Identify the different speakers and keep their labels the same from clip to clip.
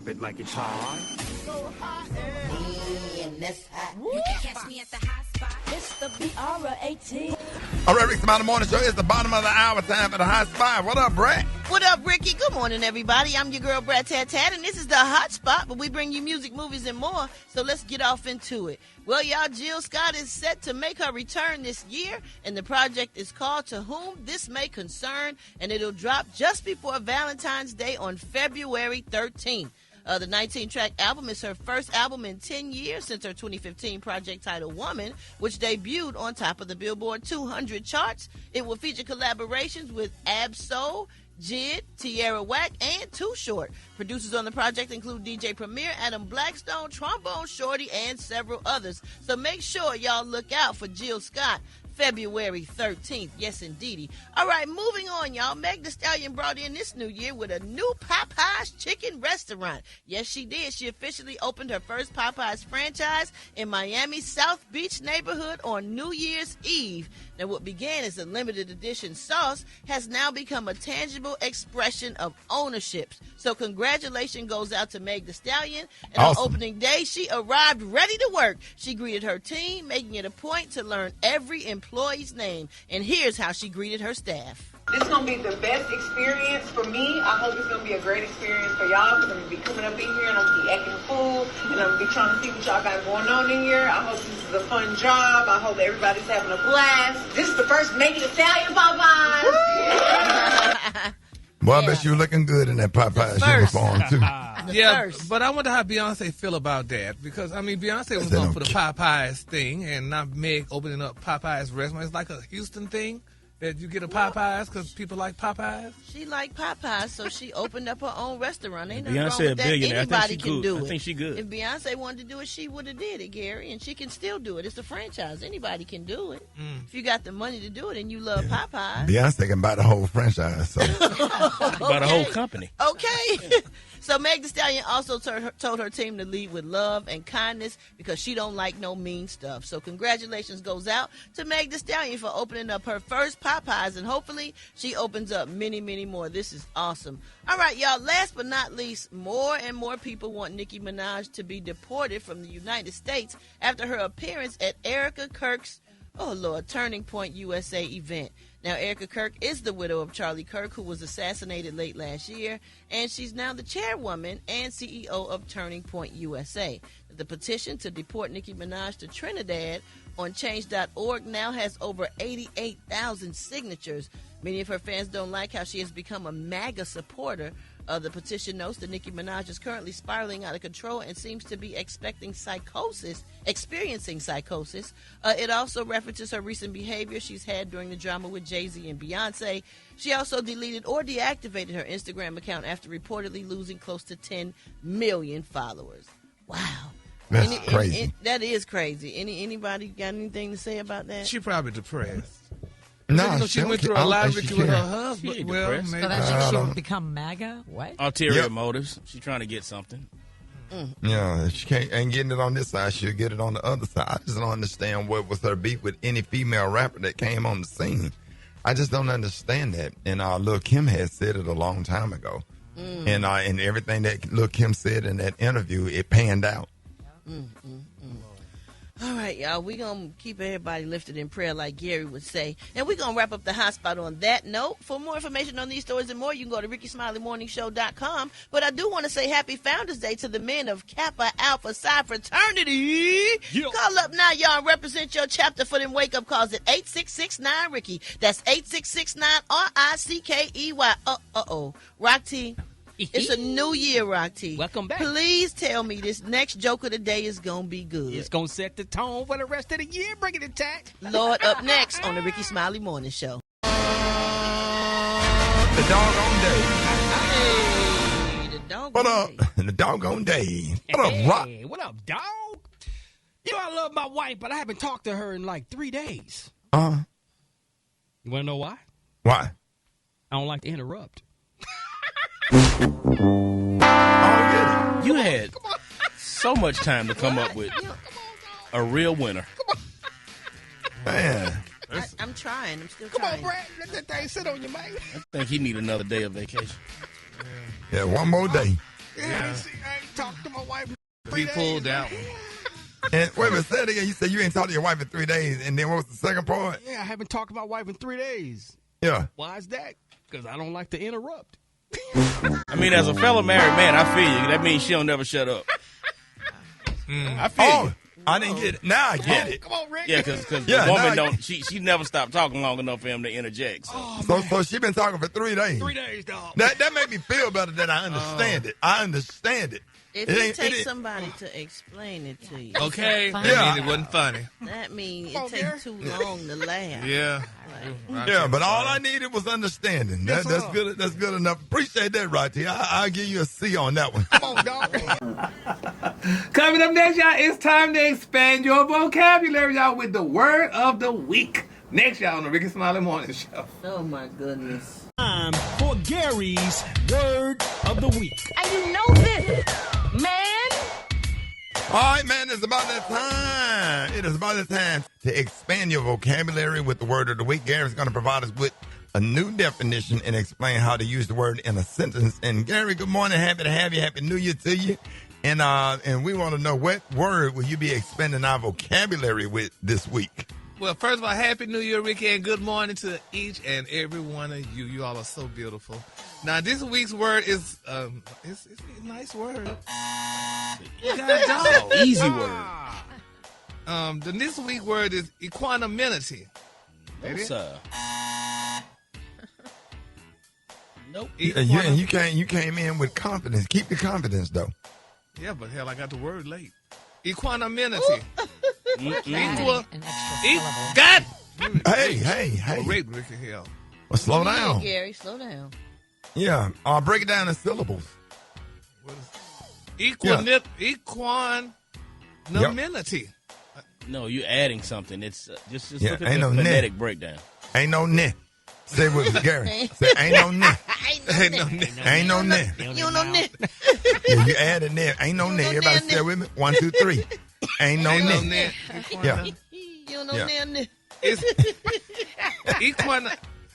Speaker 1: It like it's hot.
Speaker 2: So hot and
Speaker 3: that's hot.
Speaker 4: You can catch me at the hot spot.
Speaker 5: It's the BR18.
Speaker 6: All right, Rickey Smiley Morning Show. It's the bottom of the hour. Time for the hot spot. What up, Brat?
Speaker 7: What up, Ricky? Good morning, everybody. I'm your girl, Brat Tat Tat, and this is the hot spot, but we bring you music, movies, and more. So let's get off into it. Well, y'all, Jill Scott is set to make her return this year, and the project is called To Whom This May Concern, and it'll drop just before Valentine's Day on February 13th. The 19-track album is her first album in 10 years since her 2015 project titled Woman, which debuted on top of the Billboard 200 charts. It will feature collaborations with Ab-Soul, Jid, Tierra Whack, and Too Short. Producers on the project include DJ Premier, Adam Blackstone, Trombone Shorty, and several others. So make sure y'all look out for Jill Scott, February 13th. Yes, indeedy. All right, moving on, y'all. Meg Thee Stallion brought in this new year with a new Popeyes chicken restaurant. Yes, she did. She officially opened her first Popeyes franchise in Miami's South Beach neighborhood on New Year's Eve. Now, what began as a limited edition sauce has now become a tangible expression of ownership. So congratulations goes out to Meg Thee Stallion. And
Speaker 6: awesome.
Speaker 7: On opening day, she arrived ready to work. She greeted her team, making it a point to learn every employee's name. And here's how she greeted her staff.
Speaker 8: This is going to be the best experience for me. I hope it's going to be a great experience for y'all because I'm going to be coming up in here and I'm going to be acting a fool and I'm going to be trying to see what y'all got going on in here. I hope this is a fun job. I hope everybody's having a blast. This is the first Meg Thee Stallion Popeyes.
Speaker 6: Boy, I bet you were looking good in that Popeyes uniform, too.
Speaker 9: But I wonder how Beyonce feel about that. Because, I mean, Beyonce was going for the Popeyes thing and not Meg opening up Popeyes restaurant. It's like a Houston thing that you get a Popeyes because people like Popeyes.
Speaker 7: She like Popeyes, so she opened up her own restaurant. Ain't nothing
Speaker 1: Beyonce
Speaker 7: wrong with
Speaker 1: a
Speaker 7: that.
Speaker 1: billionaire.
Speaker 7: Anybody can do it.
Speaker 1: I think she good.
Speaker 7: If Beyonce wanted to do it, she would have did it, Gary, and she can still do it. It's a franchise. Anybody can do it. If you got the money to do it and you love Popeyes.
Speaker 6: Beyonce can buy the whole franchise. So.
Speaker 1: Buy the whole company.
Speaker 7: Okay. So Meg Thee Stallion also told her team to lead with love and kindness because she don't like no mean stuff. So congratulations goes out to Meg Thee Stallion for opening up her first Popeyes, and hopefully she opens up many, many more. This is awesome. All right, y'all, last but not least, more and more people want Nicki Minaj to be deported from the United States after her appearance at Erica Kirk's Turning Point USA event. Now, Erica Kirk is the widow of Charlie Kirk, who was assassinated late last year, and she's now the chairwoman and CEO of Turning Point USA. The petition to deport Nicki Minaj to Trinidad on Change.org now has over 88,000 signatures. Many of her fans don't like how she has become a MAGA supporter. The petition notes that Nicki Minaj is currently spiraling out of control and seems to be experiencing psychosis. It also references her recent behavior she's had during the drama with Jay-Z and Beyonce. She also deleted or deactivated her Instagram account after reportedly losing close to 10 million followers. Wow.
Speaker 6: That's crazy.
Speaker 7: That is crazy. Anybody got anything to say about that?
Speaker 9: She probably depressed.
Speaker 6: No,
Speaker 9: she went through a lot with her husband. Well, maybe.
Speaker 10: So that she would become MAGA? What?
Speaker 1: Ulterior motives. She's trying to get something.
Speaker 6: Yeah, if she ain't getting it on this side, she'll get it on the other side. I just don't understand what was her beef with any female rapper that came on the scene. I just don't understand that. And Lil' Kim had said it a long time ago. And everything that Lil' Kim said in that interview, it panned out.
Speaker 7: All right, y'all, we're going to keep everybody lifted in prayer like Gary would say. And we're going to wrap up the hot spot on that note. For more information on these stories and more, you can go to RickeySmileyMorningShow.com. But I do want to say happy Founders Day to the men of Kappa Alpha Psi Fraternity. Yeah. Call up now, y'all, and represent your chapter for them wake-up calls at 8669-RICKEY. That's 8669-RICKEY. Rock T. It's a new year, Rock T.
Speaker 11: Welcome back.
Speaker 7: Please tell me this next joke of the day is going to be good.
Speaker 11: It's going to set the tone for the rest of the year. Bring it intact.
Speaker 7: Lord, up next on the Rickey Smiley Morning Show.
Speaker 6: The doggone day.
Speaker 7: Hey, the doggone day.
Speaker 6: The doggone day. What up, Rock?
Speaker 11: Hey, what up, dog? You know I love my wife, but I haven't talked to her in like 3 days. You want to know why?
Speaker 6: Why?
Speaker 11: I don't like to interrupt.
Speaker 1: You had so much time to come up with a real winner.
Speaker 6: Man.
Speaker 7: I'm trying. I'm still
Speaker 11: trying.
Speaker 7: trying.
Speaker 11: Come on, Brad. Let that thing sit on you, man.
Speaker 1: I think he need another day of vacation.
Speaker 6: Yeah, one more day.
Speaker 11: I ain't talked to my wife in 3
Speaker 9: He
Speaker 11: days.
Speaker 9: pulled out.
Speaker 6: And wait a minute, say it again. You said you ain't talked to your wife in 3 days, and then what was the second part?
Speaker 11: Yeah, I haven't talked to my wife in 3 days.
Speaker 6: Yeah.
Speaker 11: Why is that? Because I don't like to interrupt.
Speaker 1: I mean, as a fellow married man, I feel you. That means she'll never shut up. I feel you.
Speaker 6: I didn't get it. Now I get it.
Speaker 11: Come on, Rick.
Speaker 1: Yeah, because the woman don't. She never stopped talking long enough for him to interject.
Speaker 6: So she been talking for 3 days.
Speaker 11: 3 days, dog.
Speaker 6: That made me feel better that I understand it. I understand it.
Speaker 7: It takes somebody to explain it to you.
Speaker 9: Okay.
Speaker 10: Funny.
Speaker 9: That means it wasn't funny.
Speaker 7: That means it takes too long to laugh.
Speaker 9: Yeah.
Speaker 6: Yeah, but all I needed was understanding. That's good. That's good enough. Appreciate that, Righty. I'll give you a C on that one.
Speaker 11: Come on, dog.
Speaker 9: Coming up next, y'all, it's time to expand your vocabulary, y'all, with the word of the week. Next, y'all, on the Rickey Smiley Morning Show.
Speaker 7: Oh, my goodness.
Speaker 11: Time for Gary's Word of the Week.
Speaker 5: And you know this, man.
Speaker 6: All right, man, it's about that time. It is about that time to expand your vocabulary with the word of the week. Gary's going to provide us with a new definition and explain how to use the word in a sentence. And Gary, good morning. Happy to have you. Happy New Year to you. And we want to know, what word will you be expanding our vocabulary with this week?
Speaker 9: Well, first of all, Happy New Year, Ricky, and good morning to each and every one of you. You all are so beautiful. Now, this week's word is it's a nice word. You got a dog.
Speaker 1: Easy word.
Speaker 9: This week's word is equanimity.
Speaker 1: No, sir. Nope.
Speaker 6: And you came in with confidence. Keep the confidence, though.
Speaker 9: Yeah, but hell, I got the word late. Equanimity.
Speaker 10: Equal. An extra syllable.
Speaker 9: God.
Speaker 6: Hey.
Speaker 9: Wait, Ricky, hell.
Speaker 6: Well, slow down.
Speaker 7: Gary, slow down.
Speaker 6: Yeah, I'll break it down in syllables.
Speaker 9: What is equanimity.
Speaker 1: No, you're adding something. It's just
Speaker 6: Yeah,
Speaker 1: look at
Speaker 6: ain't
Speaker 1: the
Speaker 6: no
Speaker 1: phonetic breakdown.
Speaker 6: Ain't no ne. Say with Gary. Say ain't no ne.
Speaker 9: Ain't no nigga.
Speaker 6: Ain't no ne.
Speaker 7: You don't know that.
Speaker 6: Yeah, you added ne. Ain't no ne. Everybody say it with me. 1, 2, 3. Ain't no ne. Yeah.
Speaker 7: You don't know
Speaker 6: Yeah.
Speaker 7: that.
Speaker 9: It's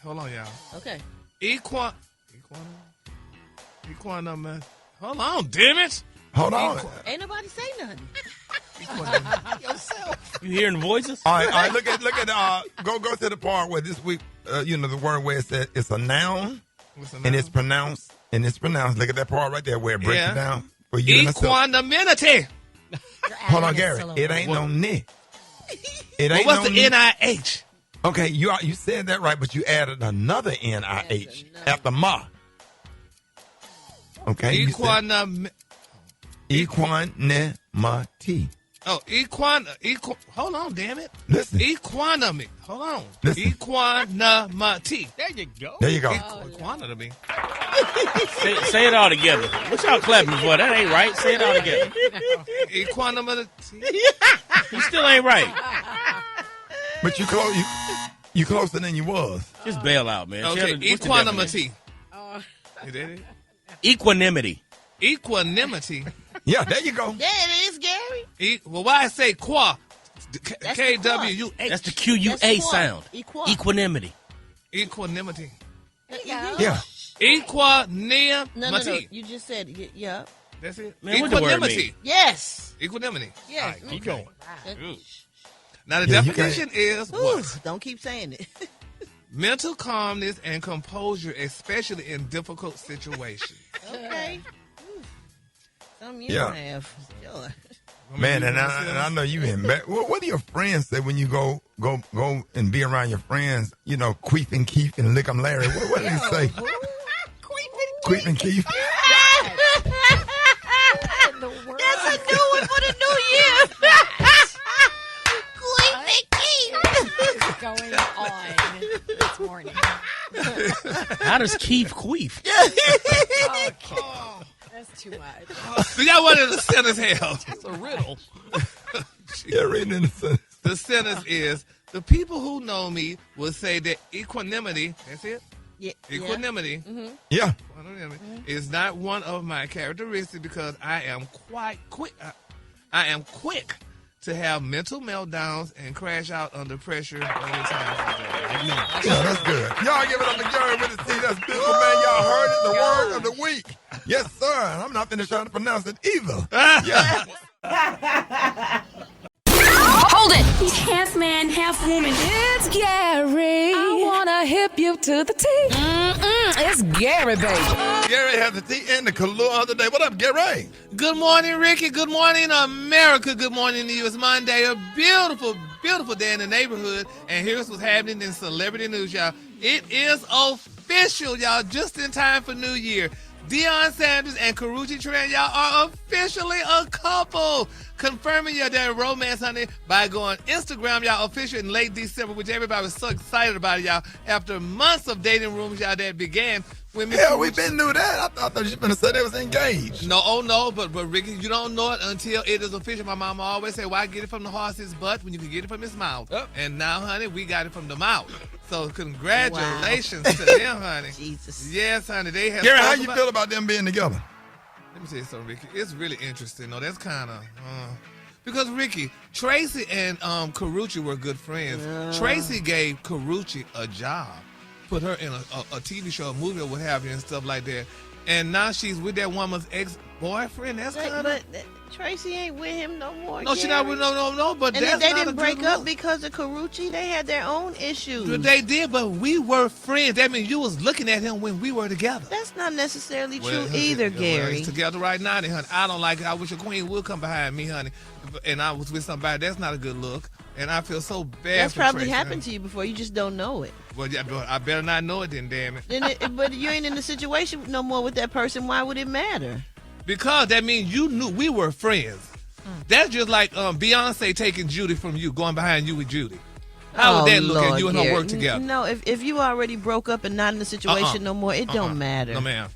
Speaker 9: Hold on, y'all.
Speaker 7: Okay.
Speaker 9: Equanimity. Hold on, damn it.
Speaker 6: Hold on.
Speaker 7: Ain't nobody say nothing.
Speaker 1: You hearing voices?
Speaker 6: All right. Look at. Go to the part where this week, the word where it says it's a noun, and it's pronounced. Look at that part right there where it breaks it down for you and myself.
Speaker 9: Equanimity.
Speaker 6: Hold on, Gary. It ain't no ne. It ain't
Speaker 9: What's
Speaker 6: no
Speaker 9: the NIH?
Speaker 6: Okay, you said that right, but you added another NIH after ma. Okay.
Speaker 9: Equanimity.
Speaker 6: Equanimity.
Speaker 9: Oh, hold on, damn it.
Speaker 6: Listen.
Speaker 9: Equanimity. Hold on.
Speaker 6: Listen.
Speaker 9: Equanimity.
Speaker 11: There you go.
Speaker 6: There you go.
Speaker 9: Equanimity.
Speaker 1: Say it all together. What y'all clapping for? That ain't right. Say it all together.
Speaker 9: Equanimity.
Speaker 1: You still ain't right.
Speaker 6: But you closer than you was.
Speaker 1: Just bail out, man.
Speaker 9: Okay,
Speaker 1: What's the
Speaker 9: equanimity.
Speaker 1: definition?
Speaker 9: You did it?
Speaker 1: Equanimity.
Speaker 9: Equanimity.
Speaker 6: Yeah, there you go.
Speaker 7: There it is, Gary.
Speaker 9: Well, why I say qua?
Speaker 7: That's the qua.
Speaker 9: KWUH.
Speaker 1: That's the QUA
Speaker 7: That's
Speaker 1: sound. Equanimity.
Speaker 9: Equanimity.
Speaker 6: Yeah.
Speaker 9: Equanimity.
Speaker 7: No. You just said it. Yeah.
Speaker 9: That's it.
Speaker 1: Man, what the word
Speaker 9: Equanimity.
Speaker 1: mean?
Speaker 7: Yes.
Speaker 9: Equanimity.
Speaker 7: Yes.
Speaker 9: All right, keep going.
Speaker 7: Okay.
Speaker 9: Now, the
Speaker 6: Yeah, you
Speaker 9: definition is
Speaker 7: Ooh,
Speaker 9: what?
Speaker 7: don't keep saying it.
Speaker 9: Mental calmness and composure, especially in difficult situations.
Speaker 7: Okay. Something you
Speaker 6: Yeah.
Speaker 7: don't have. Sure.
Speaker 6: Man, and I know you in bed. What do your friends say when you go and be around your friends? Queef and Keef and Lick 'em Larry. What do they say? Queef and Keef.
Speaker 7: That's a new one for the new year.
Speaker 10: What's going on this morning?
Speaker 1: How does Keith queef?
Speaker 10: Okay. That's too much.
Speaker 9: Do y'all want to send us hell?
Speaker 11: It's a riddle.
Speaker 6: Yeah, reading in the sentence.
Speaker 9: The sentence is, the people who know me will say that equanimity, that's it?
Speaker 7: Yeah.
Speaker 9: Equanimity
Speaker 6: Yeah.
Speaker 9: is not one of my characteristics because I am quite quick. I am quick to have mental meltdowns and crash out under pressure anytime.
Speaker 6: Yeah, that's good. Y'all give it up to Gary with the C. That's beautiful, man. Y'all heard it. The word of the week. Yes, sir. And I'm not finished trying to pronounce it either. Yeah.
Speaker 5: Hold it! Half man, half woman. It's Gary. I wanna hip you to the T. It's Gary, baby.
Speaker 6: Gary has the tea and the Kahlua of the day. What up, Gary?
Speaker 9: Good morning, Ricky. Good morning, America. Good morning to you. It's Monday, a beautiful, beautiful day in the neighborhood. And here's what's happening in celebrity news, y'all. It is official, y'all, just in time for New Year. Deion Sanders and Karrueche Tran, y'all, are officially a couple. Confirming your damn romance, honey, by going Instagram, y'all, official in late December, which everybody was so excited about, y'all, after months of dating rumors, y'all, that began.
Speaker 6: Hell, we been knew that. I thought you were going to say they was engaged.
Speaker 9: No, oh no, but Ricky, you don't know it until it is official. My mama always said, why get it from the horse's butt when you can get it from his mouth? Oh. And now, honey, we got it from the mouth. So congratulations to them, honey.
Speaker 7: Jesus.
Speaker 9: Yes, honey. They have.
Speaker 6: Gary, how you feel about them being together?
Speaker 9: Let me tell you something, Ricky. It's really interesting. No, that's kind of because Ricky, Tracy and Karrueche were good friends. Tracy gave Karrueche a job, put her in a TV show, a movie, or what have you, and stuff like that. And now she's with that woman's ex-boyfriend. That's kind of.
Speaker 7: But Tracy ain't with him no more.
Speaker 9: No, she not with no. But
Speaker 7: and
Speaker 9: that's
Speaker 7: they
Speaker 9: not
Speaker 7: didn't
Speaker 9: a
Speaker 7: break
Speaker 9: good
Speaker 7: up
Speaker 9: look.
Speaker 7: because of Karrueche. They had their own issues.
Speaker 9: They did, but we were friends. That means you was looking at him when we were together.
Speaker 7: That's not necessarily true either, Gary.
Speaker 9: Well, he's together right now, then, honey. I don't like it. I wish a queen would come behind me, honey. And I was with somebody. That's not a good look. And I feel so bad.
Speaker 7: That's
Speaker 9: for
Speaker 7: probably
Speaker 9: Tracy,
Speaker 7: happened
Speaker 9: honey.
Speaker 7: to you before. You just don't know it.
Speaker 9: Well, yeah, but I better not know it then, damn it.
Speaker 7: But you ain't in the situation no more with that person. Why would it matter?
Speaker 9: Because that means you knew we were friends. That's just like Beyonce taking Judy from you, going behind you with Judy. How would that look at you and her work together?
Speaker 7: No, if you already broke up and not in the situation no more, it don't matter.
Speaker 9: No, ma'am.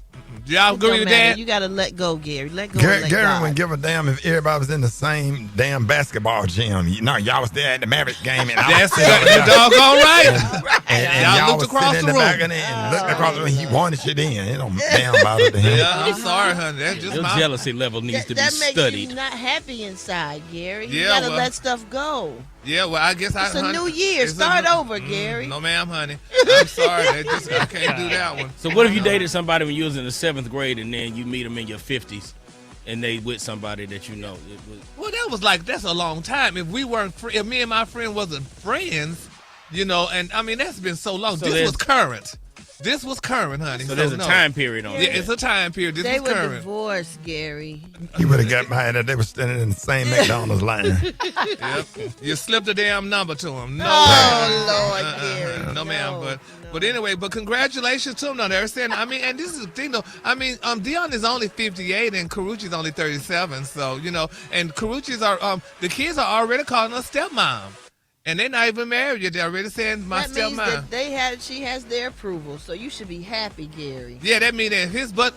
Speaker 9: Y'all agree with that?
Speaker 7: You got to let go, Gary. Let go.
Speaker 6: Gary,
Speaker 7: and let God.
Speaker 6: wouldn't give a damn if everybody was in the same damn basketball gym. Y'all was there at the Mavericks game. And
Speaker 9: that's the doggone right.
Speaker 6: And y'all was
Speaker 9: across
Speaker 6: sitting in the back of it and looked across the room. He wanted shit in. It don't damn bother to him.
Speaker 9: Yeah, I'm sorry, honey. That's just
Speaker 1: Your
Speaker 9: my
Speaker 1: jealousy level needs to be
Speaker 7: that makes
Speaker 1: studied.
Speaker 7: you not happy inside, Gary. You
Speaker 9: Yeah,
Speaker 7: got to
Speaker 9: well,
Speaker 7: let stuff go.
Speaker 9: Yeah, well, I guess
Speaker 7: It's a new year. Start over, Gary.
Speaker 9: No, ma'am, honey. I'm sorry. I can't do that one.
Speaker 1: So what if you dated somebody when you was in the 7th grade and then you meet them in your 50s and they with somebody that you know?
Speaker 9: Well, that's a long time. If we weren't, if me and my friend wasn't friends, and I mean, that's been so long.
Speaker 1: So
Speaker 9: this was current. This was current, honey.
Speaker 1: So there's a time period on it.
Speaker 9: Yeah, it's a time period. This
Speaker 7: They
Speaker 9: was
Speaker 7: were
Speaker 9: current.
Speaker 7: divorced, Gary.
Speaker 6: You would have got behind that. They were standing in the same McDonald's line.
Speaker 9: Yep. You slipped a damn number to him. No,
Speaker 7: Lord, Gary.
Speaker 9: No, ma'am. But anyway, congratulations to him. No, they're saying. I mean, and this is the thing, though. I mean, Deion is only 58 and Karrueche's only 37. So and Karrueche's are the kids are already calling her stepmom. And they're not even married yet. They're already saying my
Speaker 7: That means
Speaker 9: stepmom.
Speaker 7: that she has their approval, so you should be happy, Gary.
Speaker 9: Yeah, that means that his butt,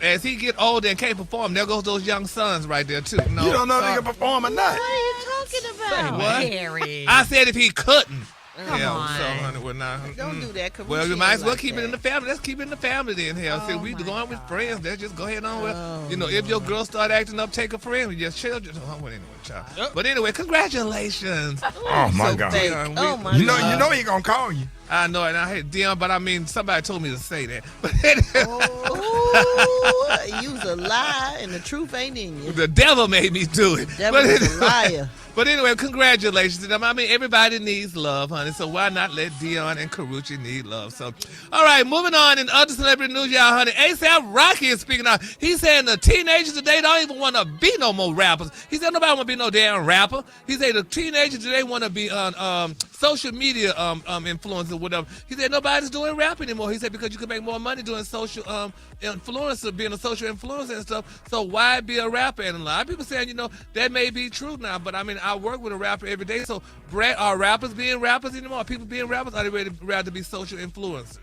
Speaker 9: as he get older and can't perform, there goes those young sons right there too. No,
Speaker 6: You don't know if he can perform or not.
Speaker 7: What are you talking about?
Speaker 9: What?
Speaker 10: Gary.
Speaker 9: I said if he couldn't.
Speaker 10: Come on.
Speaker 9: So, honey, we're not.
Speaker 7: Don't do that.
Speaker 9: Well, you
Speaker 7: Karrueche
Speaker 9: might as well
Speaker 7: like
Speaker 9: keep it
Speaker 7: that.
Speaker 9: in the family. Let's keep it in the family then. Hell, see, we going with friends. Let's just go ahead on with. If your girl start acting up, take a friend with your children. Oh, well, anyway, child. But anyway, congratulations.
Speaker 6: Oh my God.
Speaker 7: Fake. Oh my
Speaker 6: You
Speaker 7: God.
Speaker 6: know he gonna call you.
Speaker 9: I know, and I hate Dion, but I mean, somebody told me to say that. But
Speaker 7: You's a lie, and the truth ain't in you.
Speaker 9: the devil made me do it.
Speaker 7: Devil is a liar.
Speaker 9: But anyway, congratulations to them. I mean, everybody needs love, honey. So why not let Deion and Karrueche need love? So, all right, moving on in other celebrity news, y'all, honey. A$AP Rocky is speaking out. He's saying the teenagers today don't even want to be no more rappers. He said nobody want to be no damn rapper. He said the teenagers today want to be on social media influencers or whatever. He said nobody's doing rap anymore. He said because you can make more money doing social influencer, being a social influencer and stuff. So why be a rapper? And a lot of people saying, that may be true now, but I mean, I work with a rapper every day. So, Brat, are rappers being rappers anymore? Are people being rappers? Are they rather be social influencers?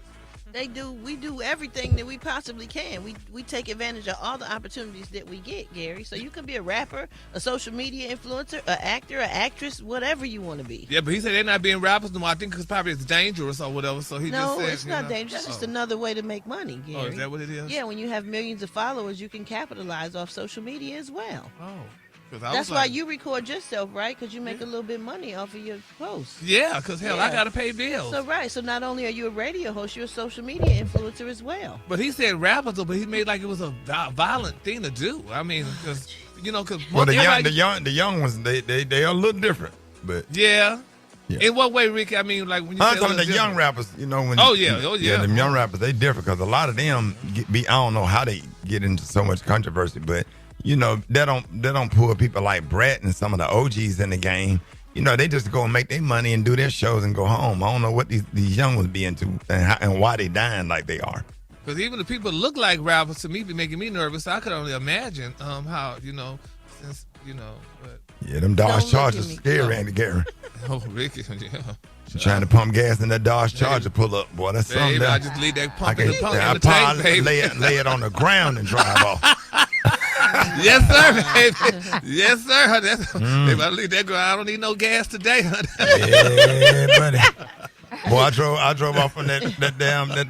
Speaker 7: They do. We do everything that we possibly can. We take advantage of all the opportunities that we get, Gary. So you can be a rapper, a social media influencer, an actor, an actress, whatever you want to be.
Speaker 9: Yeah, but he said they're not being rappers no more. I think because probably it's dangerous or whatever. So he just said,
Speaker 7: it's not dangerous. It's just another way to make money, Gary.
Speaker 9: Oh, is that what it is?
Speaker 7: Yeah, when you have millions of followers, you can capitalize off social media as well.
Speaker 9: Oh.
Speaker 7: That's why you record yourself, right? Because you make a little bit of money off of your posts.
Speaker 9: Yeah, because hell, I got to pay bills.
Speaker 7: So not only are you a radio host, you're a social media influencer as well.
Speaker 9: But he said rappers, but he made like it was a violent thing to do. I mean, because
Speaker 6: the young ones, they are a little different, but
Speaker 9: yeah. In what way, Ricky? I mean, like when you
Speaker 6: I'm talking the young rappers, when them young rappers, they different because a lot of them I don't know how they get into so much controversy, but they don't pull people like Brat and some of the OGs in the game. They just go and make their money and do their shows and go home. I don't know what these young ones be into and why they dying like they are.
Speaker 9: Because even the people that look like rappers to me be making me nervous. I could only imagine how since but
Speaker 6: yeah, them Dodge Chargers scary, Andy Gary.
Speaker 9: Oh, Ricky, yeah.
Speaker 6: Trying to pump gas in that Dodge Charger pull up, boy. That's something.
Speaker 9: I just leave that pump in the tank, baby.
Speaker 6: Lay it on the ground and drive off.
Speaker 9: Yes, sir, baby. Yes, sir. Baby, I leave that ground. I don't need no gas today, honey.
Speaker 6: Yeah, buddy. Boy, I drove off from that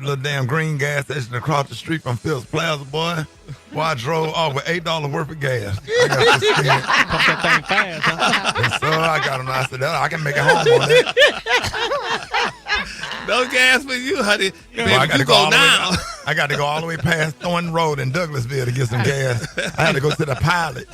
Speaker 6: little damn green gas station across the street from Phil's Plaza, boy. Boy, I drove off with $8 worth of gas. I got to
Speaker 11: pump that thing fast, huh?
Speaker 6: And so I got him. I said, I can make it home on that.
Speaker 9: No gas for you, honey.
Speaker 6: Well,
Speaker 9: Baby,
Speaker 6: I got
Speaker 9: you
Speaker 6: to go
Speaker 9: go now.
Speaker 6: I got to go all the way past Thornton Road in Douglasville to get some gas. I had to go to the Pilot.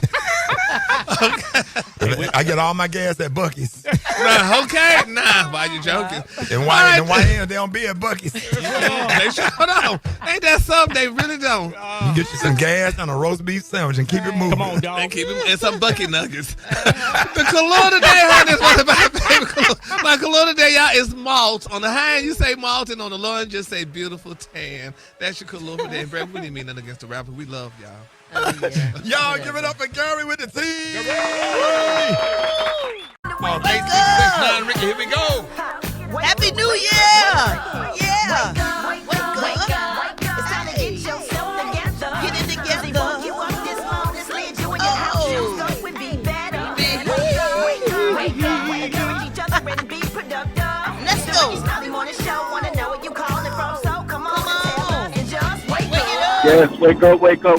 Speaker 6: I get all my gas at Buc-ee's.
Speaker 9: Nah, why you joking?
Speaker 6: And why they don't be at Buc-ee's?
Speaker 9: They sure don't. Ain't that something? They really don't.
Speaker 6: You get you some gas and a roast beef sandwich and keep it moving.
Speaker 11: Come on, dog.
Speaker 9: And some bucket nuggets. The cologne today, honey, is one of my favorite cologne. My cologne today, y'all, is malt. On the high end, you say malt, and on the low end, just say beautiful tan. That's your cologne today. And Brad, we didn't mean nothing against the rapper. We love y'all.
Speaker 6: Y'all give it up for Karri with the T.
Speaker 9: Oh, 8-6-6-9, Ricky, here we go.
Speaker 7: Happy New Year! Yeah!
Speaker 2: Wake up. It's time to get yourself together.
Speaker 7: Get it together.
Speaker 2: You up this morning, slid you in your house. Shoes go and be better. Wake up. Encourage each other and be productive.
Speaker 7: Let's go.
Speaker 2: It's Smiley Morning Show. Wanna know where you calling from? So come on, tell us and just wake up.
Speaker 3: Yes,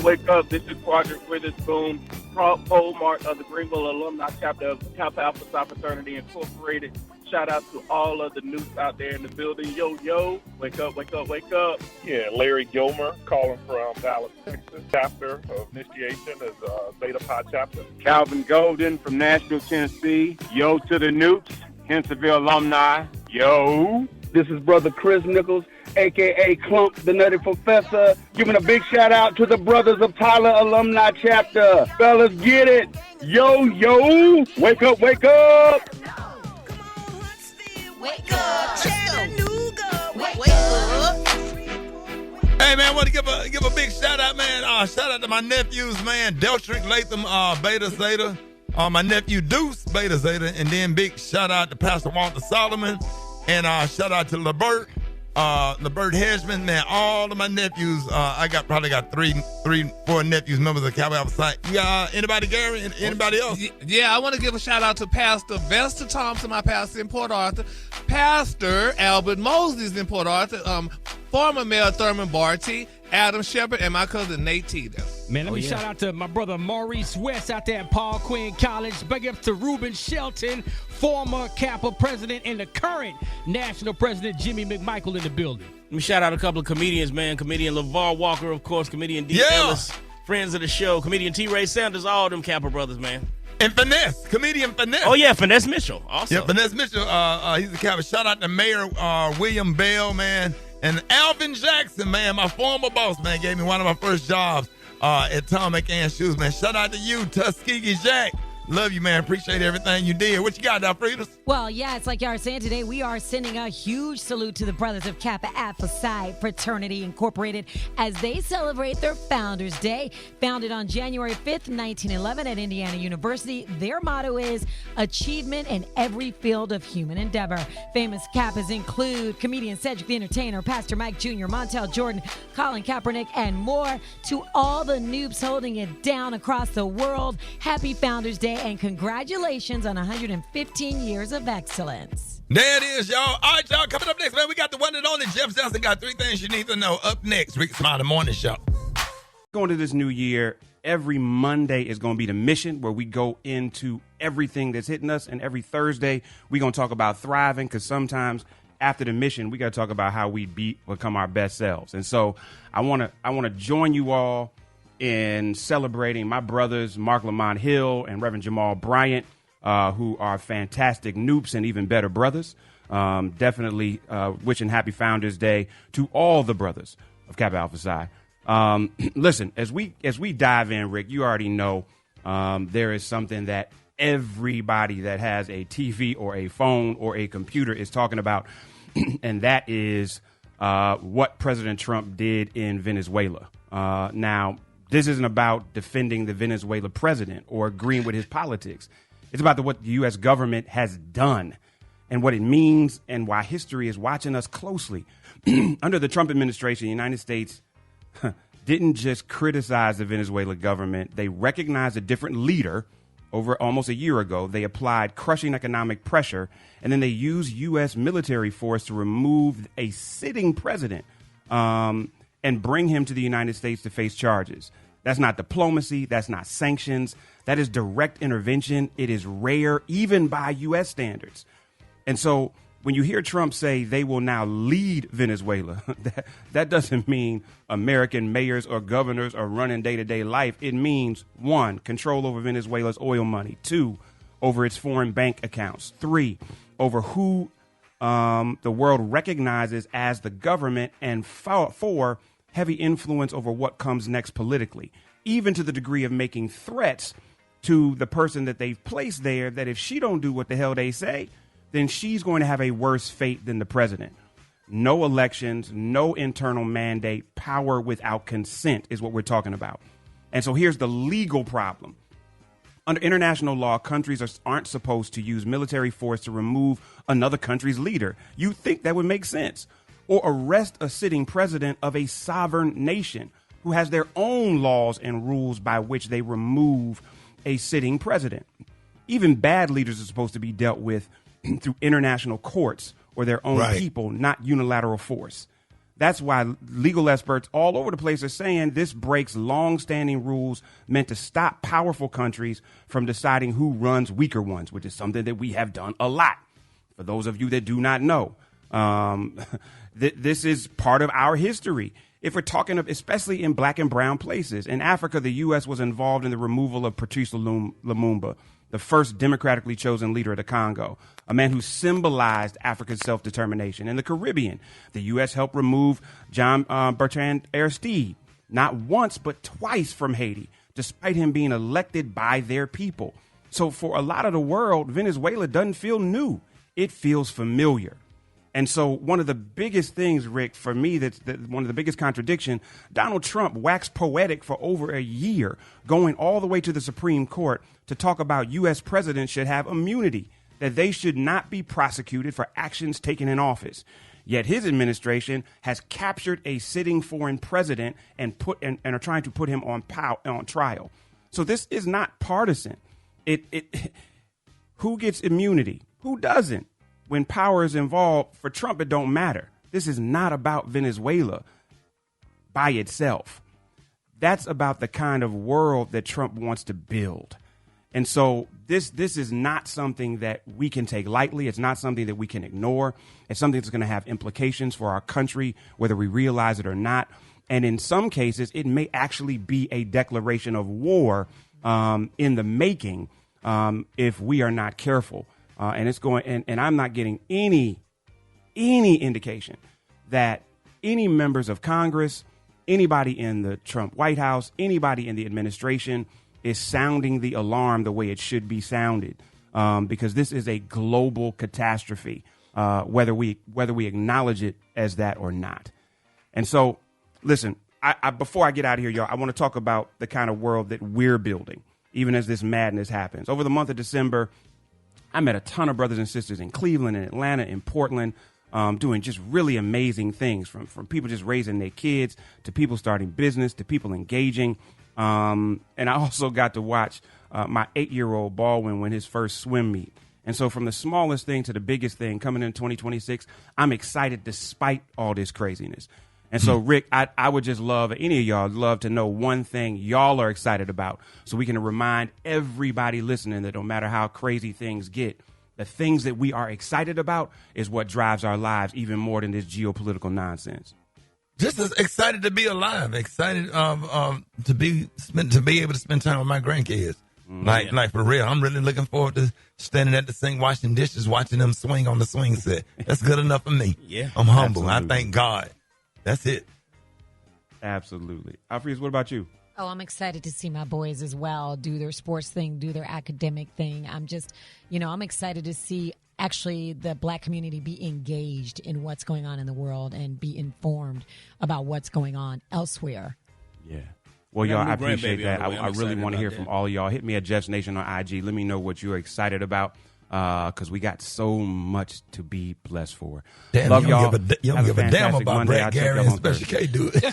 Speaker 3: wake up. This is Quadrant Witherspoon, pole mark of the Greenville Alumni Chapter of Kappa Alpha Psi Fraternity Incorporated. Shout out to all of the newts out there in the building. Yo, wake up.
Speaker 12: Yeah, Larry Gilmer calling from Dallas, Texas, chapter of initiation as Beta Pi chapter.
Speaker 3: Calvin Golden from Nashville, Tennessee. Yo to the newts, Hencersville alumni. Yo. This is Brother Chris Nichols, a.k.a. Clump, the Nutty Professor, giving a big shout out to the Brothers of Tyler Alumni Chapter. Fellas, get it. Yo, wake up.
Speaker 2: Wake up. Chattanooga. Wake up.
Speaker 6: Hey, man, I want to give a big shout out, man. Shout out to my nephews, man. Deltrick Latham, Beta Zeta. My nephew Deuce, Beta Zeta. And then big shout out to Pastor Walter Solomon. And shout out to LeBert Hedgeman, man. All of my nephews. I probably got 4 nephews, members of Kappa Alpha Psi. Yeah, anybody, Gary? Anybody else?
Speaker 9: Yeah, I want to give a shout out to Pastor Vesta Thompson, my pastor in Port Arthur. Pastor Albert Mosley's in Port Arthur. Former Mayor Thurman Barty, Adam Shepard, and my cousin Nate Tito.
Speaker 11: Man, let me shout out to my brother Maurice West out there at Paul Quinn College. Big up to Reuben Shelton, former Kappa president, and the current national president Jimmy McMichael in the building.
Speaker 1: Let me shout out a couple of comedians, man. Comedian LeVar Walker, of course. Comedian D. Ellis, friends of the show. Comedian T. Ray Sanders, all them Kappa brothers, man.
Speaker 6: And Finesse, comedian Finesse.
Speaker 1: Oh, yeah, Finesse Mitchell also.
Speaker 6: Yeah, Finesse Mitchell, he's a Kappa. Shout out to Mayor William Bell, man. And Alvin Jackson, man, my former boss, man, gave me one of my first jobs at Tom McAn Shoes, man. Shout out to you, Tuskegee Jack. Love you, man. Appreciate everything you did. What you got, Dalfridas?
Speaker 13: Well, yeah, it's like y'all are saying today, we are sending a huge salute to the brothers of Kappa Alpha Psi Fraternity Incorporated as they celebrate their Founders Day. Founded on January 5th, 1911 at Indiana University, their motto is achievement in every field of human endeavor. Famous Kappas include comedian Cedric the Entertainer, Pastor Mike Jr., Montel Jordan, Colin Kaepernick, and more. To all the noobs holding it down across the world, happy Founders Day and congratulations on 115 years of excellence.
Speaker 6: There it is, y'all. All right, y'all, coming up next, man, we got the one and only Jeff Johnson. Got 3 things you need to know. Up next, Rickey Smiley Morning Show.
Speaker 14: Going to this new year, every Monday is going to be the mission, where we go into everything that's hitting us. And every Thursday, we're going to talk about thriving, because sometimes after the mission, we got to talk about how we become our best selves. And so I want to join you all in celebrating my brothers, Mark Lamont Hill and Reverend Jamal Bryant, who are fantastic noops and even better brothers. Definitely wishing happy Founders Day to all the brothers of Kappa Alpha Psi. Listen, as we dive in, Rick, you already know there is something that everybody that has a TV or a phone or a computer is talking about, and that is what President Trump did in Venezuela. Now, this isn't about defending the Venezuela president or agreeing with his politics. It's about what the U.S. government has done and what it means, and why history is watching us closely. Under the Trump administration, the United States didn't just criticize the Venezuela government. They recognized a different leader. Over almost a year ago, they applied crushing economic pressure, and then they used U.S. military force to remove a sitting president and bring him to the United States to face charges. That's not diplomacy. That's not sanctions. That is direct intervention. It is rare, even by U.S. standards. And so when you hear Trump say they will now lead Venezuela, that doesn't mean American mayors or governors are running day-to-day life. It means, 1, control over Venezuela's oil money. 2, over its foreign bank accounts. 3, over who the world recognizes as the government. And 4, heavy influence over what comes next politically, even to the degree of making threats to the person that they've placed there, that if she don't do what the hell they say, then she's going to have a worse fate than the president. No elections, no internal mandate, power without consent is what we're talking about. And so here's the legal problem. Under international law, countries aren't supposed to use military force to remove another country's leader. You think that would make sense. Or arrest a sitting president of a sovereign nation who has their own laws and rules by which they remove a sitting president. Even bad leaders are supposed to be dealt with through international courts or their own people, not unilateral force. That's why legal experts all over the place are saying this breaks long-standing rules meant to stop powerful countries from deciding who runs weaker ones, which is something that we have done a lot. For those of you that do not know, this is part of our history. If we're talking of, especially in black and brown places, in Africa, the U.S. was involved in the removal of Patrice Lumumba, the first democratically chosen leader of the Congo, a man who symbolized Africa's self-determination. In the Caribbean, the U.S. helped remove John Bertrand Aristide, not once, but twice from Haiti, despite him being elected by their people. So for a lot of the world, Venezuela doesn't feel new. It feels familiar. And so one of the biggest things, Rick, for me, that's one of the biggest contradiction, Donald Trump waxed poetic for over a year, going all the way to the Supreme Court to talk about U.S. presidents should have immunity, that they should not be prosecuted for actions taken in office. Yet his administration has captured a sitting foreign president and are trying to put him on trial. So this is not partisan. Who gets immunity? Who doesn't? When power is involved, for Trump, it don't matter. This is not about Venezuela by itself. That's about the kind of world that Trump wants to build. And so this is not something that we can take lightly. It's not something that we can ignore. It's something that's going to have implications for our country, whether we realize it or not. And in some cases, it may actually be a declaration of war in the making if we are not careful. And it's going, and I'm not getting any indication that any members of Congress, anybody in the Trump White House, anybody in the administration is sounding the alarm the way it should be sounded, because this is a global catastrophe, whether we acknowledge it as that or not. And so, listen, I before I get out of here, y'all, I want to talk about the kind of world that we're building, even as this madness happens. Over the month of December, I met a ton of brothers and sisters in Cleveland, in Atlanta, in Portland, doing just really amazing things, from people just raising their kids to people starting business to people engaging. And I also got to watch my 8-year-old Baldwin win his first swim meet. And so from the smallest thing to the biggest thing coming in 2026, I'm excited despite all this craziness. And so, Rick, I would just love, any of y'all, love to know one thing y'all are excited about so we can remind everybody listening that no matter how crazy things get, the things that we are excited about is what drives our lives even more than this geopolitical nonsense.
Speaker 6: Just as excited to be alive, excited to be able to spend time with my grandkids. Like for real, I'm really looking forward to standing at the sink, washing dishes, watching them swing on the swing set. That's good enough for me.
Speaker 1: Yeah,
Speaker 6: I'm humble.
Speaker 14: Absolutely.
Speaker 6: I thank God. That's it.
Speaker 14: Absolutely. Alfreez, what about you?
Speaker 13: Oh, I'm excited to see my boys as well do their sports thing, do their academic thing. I'm just, I'm excited to see actually the black community be engaged in what's going on in the world and be informed about what's going on elsewhere.
Speaker 14: Yeah. Well, y'all, I appreciate that. I really want to hear from all of y'all. Hit me at Jeff's Nation on IG. Let me know what you're excited about because we got so much to be blessed for.
Speaker 6: Damn,
Speaker 14: love
Speaker 6: you
Speaker 14: y'all.
Speaker 6: don't give a damn about
Speaker 14: Monday.
Speaker 6: Brat, Karri, and Special K do it.